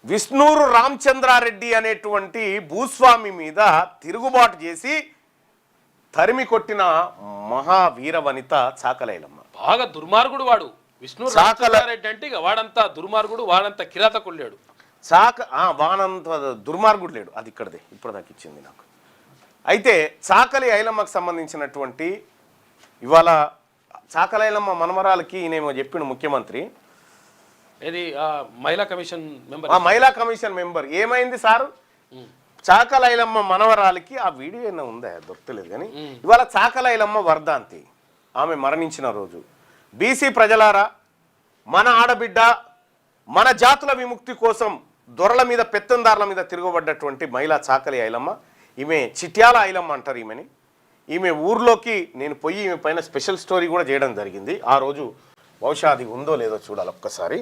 విష్ణూరు రామచంద్రారెడ్డి అనేటువంటి భూస్వామి మీద తిరుగుబాటు చేసి తరిమి కొట్టిన మహావీర వనిత చాకలి ఐలమ్మ. బాగా దుర్మార్గుడు వాడు. విష్ణు రామచంద్రారెడ్డి అంటే వాడంతా దుర్మార్గుడు, వాడంతా కిరాతకుడు లేడు. వానంత దుర్మార్గుడు లేడు. అది ఇక్కడదే ఇప్పటిదాకా ఇచ్చింది నాకు. అయితే చాకలి ఐలమ్మకు సంబంధించినటువంటి ఇవాళ చాకలి ఐలమ్మ మనమరాలకి ఈయనేమో చెప్పిండు ముఖ్యమంత్రి. ఇది మహిళా కమిషన్ మెంబర్ ఏమైంది సార్? చాకలి ఐలమ్మ మనవరాలకి ఆ వీడియో ఏమైనా ఉందా దొరకలేదు, కానీ ఇవాళ చాకలి ఐలమ్మ వర్ధంతి, ఆమె మరణించిన రోజు. బీసీ ప్రజలారా, మన ఆడబిడ్డ మన జాతుల విముక్తి కోసం దొరల మీద పెత్తందారుల మీద తిరగబడ్డటువంటి మహిళా చాకలి ఐలమ్మ. ఈమె చిట్యాల ఐలమ్మ అంటారు ఈమెని. ఈమె ఊర్లోకి నేను పోయి ఈమె పైన స్పెషల్ స్టోరీ కూడా చేయడం జరిగింది. ఆ రోజు బహుశా అది ఉందో లేదో చూడాలి ఒక్కసారి.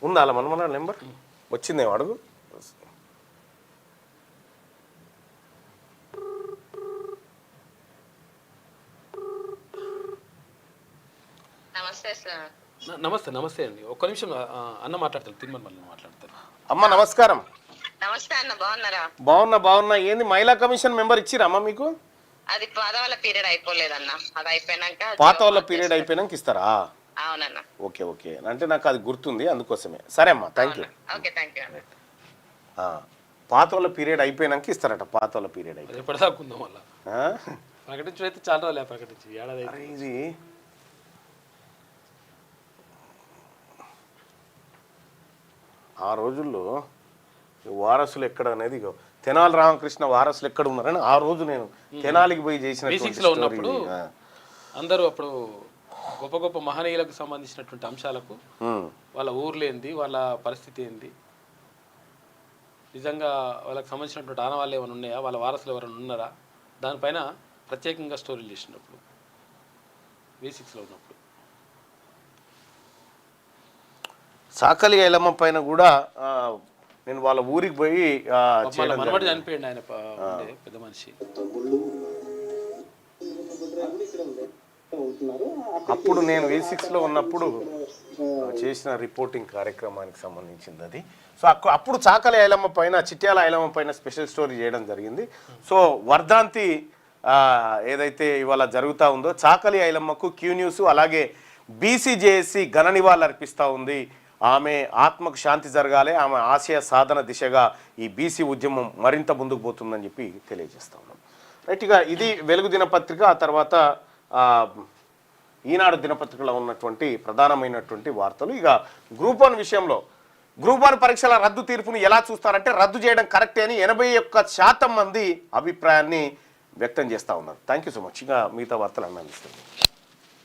ఉందా అలా మనమరాల నెంబర్ వచ్చిందేమో అడుగు. నమస్తే అండి. ఒక్క నిమిషం అన్న మాట్లాడతాను, తిరుమల మళ్ళీ మాట్లాడతాను. అమ్మ నమస్కారం. నమస్తే అన్న, బాగున్నారా? బాగున్నా. ఏంది మహిళా కమిషన్ మెంబర్ ఇచ్చిరమ్మా మీకు? అది పాత వాళ్ళ పీరియడ్ అయిపోలేదన్న, అది అయిపోయినాక పాత వాళ్ళ పీరియడ్ అయిపోయినాక ఇస్తారా? అవునన్న. ఓకే అంటే నాకు అది గుర్తుంది, అందుకోసమే. సరే అమ్మా, thank you. Okay, thank you అన్న. పాత వాళ్ళ పీరియడ్ అయిపోయినాక ఇస్తారట. పాత వాళ్ళ పీరియడ్ అయిపోయి ఎప్పటిదాకా ఉందాం మళ్ళీ ప్రకటించడం అయితే చాలా రోజులే ప్రకటించి ఏడాది అరే ఇది ఆ రోజుల్లో వారసులు ఎక్కడ అనేది తెనాలి రామకృష్ణ వారసులు ఎక్కడ ఉన్నారని ఆ రోజు నేను తెనాలికి పోయి బేసిక్స్లో ఉన్నప్పుడు అందరూ అప్పుడు గొప్ప గొప్ప మహనీయులకు సంబంధించినటువంటి అంశాలకు వాళ్ళ ఊర్లేంది, వాళ్ళ పరిస్థితి ఏంది, నిజంగా వాళ్ళకి సంబంధించినటువంటి ఆనవాళ్ళు ఏమైనా ఉన్నాయా, వాళ్ళ వారసులు ఎవరైనా ఉన్నారా, దానిపైన ప్రత్యేకంగా స్టోరీలు చేసినప్పుడు బేసిక్స్లో ఉన్నప్పుడు సాకలి ఐలమ్మ పైన కూడా నేను వాళ్ళ ఊరికి పోయి మనవాడు చనిపోయింది. ఆయన ఉండే పెద్ద మనిషి. అప్పుడు నేను V6లో ఉన్నప్పుడు చేసిన రిపోర్టింగ్ కార్యక్రమానికి సంబంధించింది అది. సో అప్పుడు చాకలి ఐలమ్మ పైన, చిట్యాల ఐలమ్మ పైన స్పెషల్ స్టోరీ చేయడం జరిగింది. సో వర్ధాంతి ఏదైతే ఇవాళ జరుగుతూ ఉందో, చాకలి ఐలమ్మకు క్యూ న్యూస్ అలాగే BCJSC ఘన నివాళులు అర్పిస్తూ ఉంది. ఆమె ఆత్మకు శాంతి జరగాలి, ఆమె ఆశయ సాధన దిశగా ఈ BC ఉద్యమం మరింత ముందుకు పోతుందని చెప్పి తెలియజేస్తా ఉన్నాం. రైట్గా ఇది వెలుగు దినపత్రిక. ఆ తర్వాత ఈనాడు దినపత్రికలో ఉన్నటువంటి ప్రధానమైనటువంటి వార్తలు. ఇక గ్రూప్ 1 విషయంలో గ్రూప్ 1 పరీక్షల రద్దు తీర్పును ఎలా చూస్తారంటే, రద్దు చేయడం కరెక్టే అని 81% మంది అభిప్రాయాన్ని వ్యక్తం చేస్తూ ఉన్నారు. Thank you so much. ఇక మిగతా వార్తలు అందిస్తాను.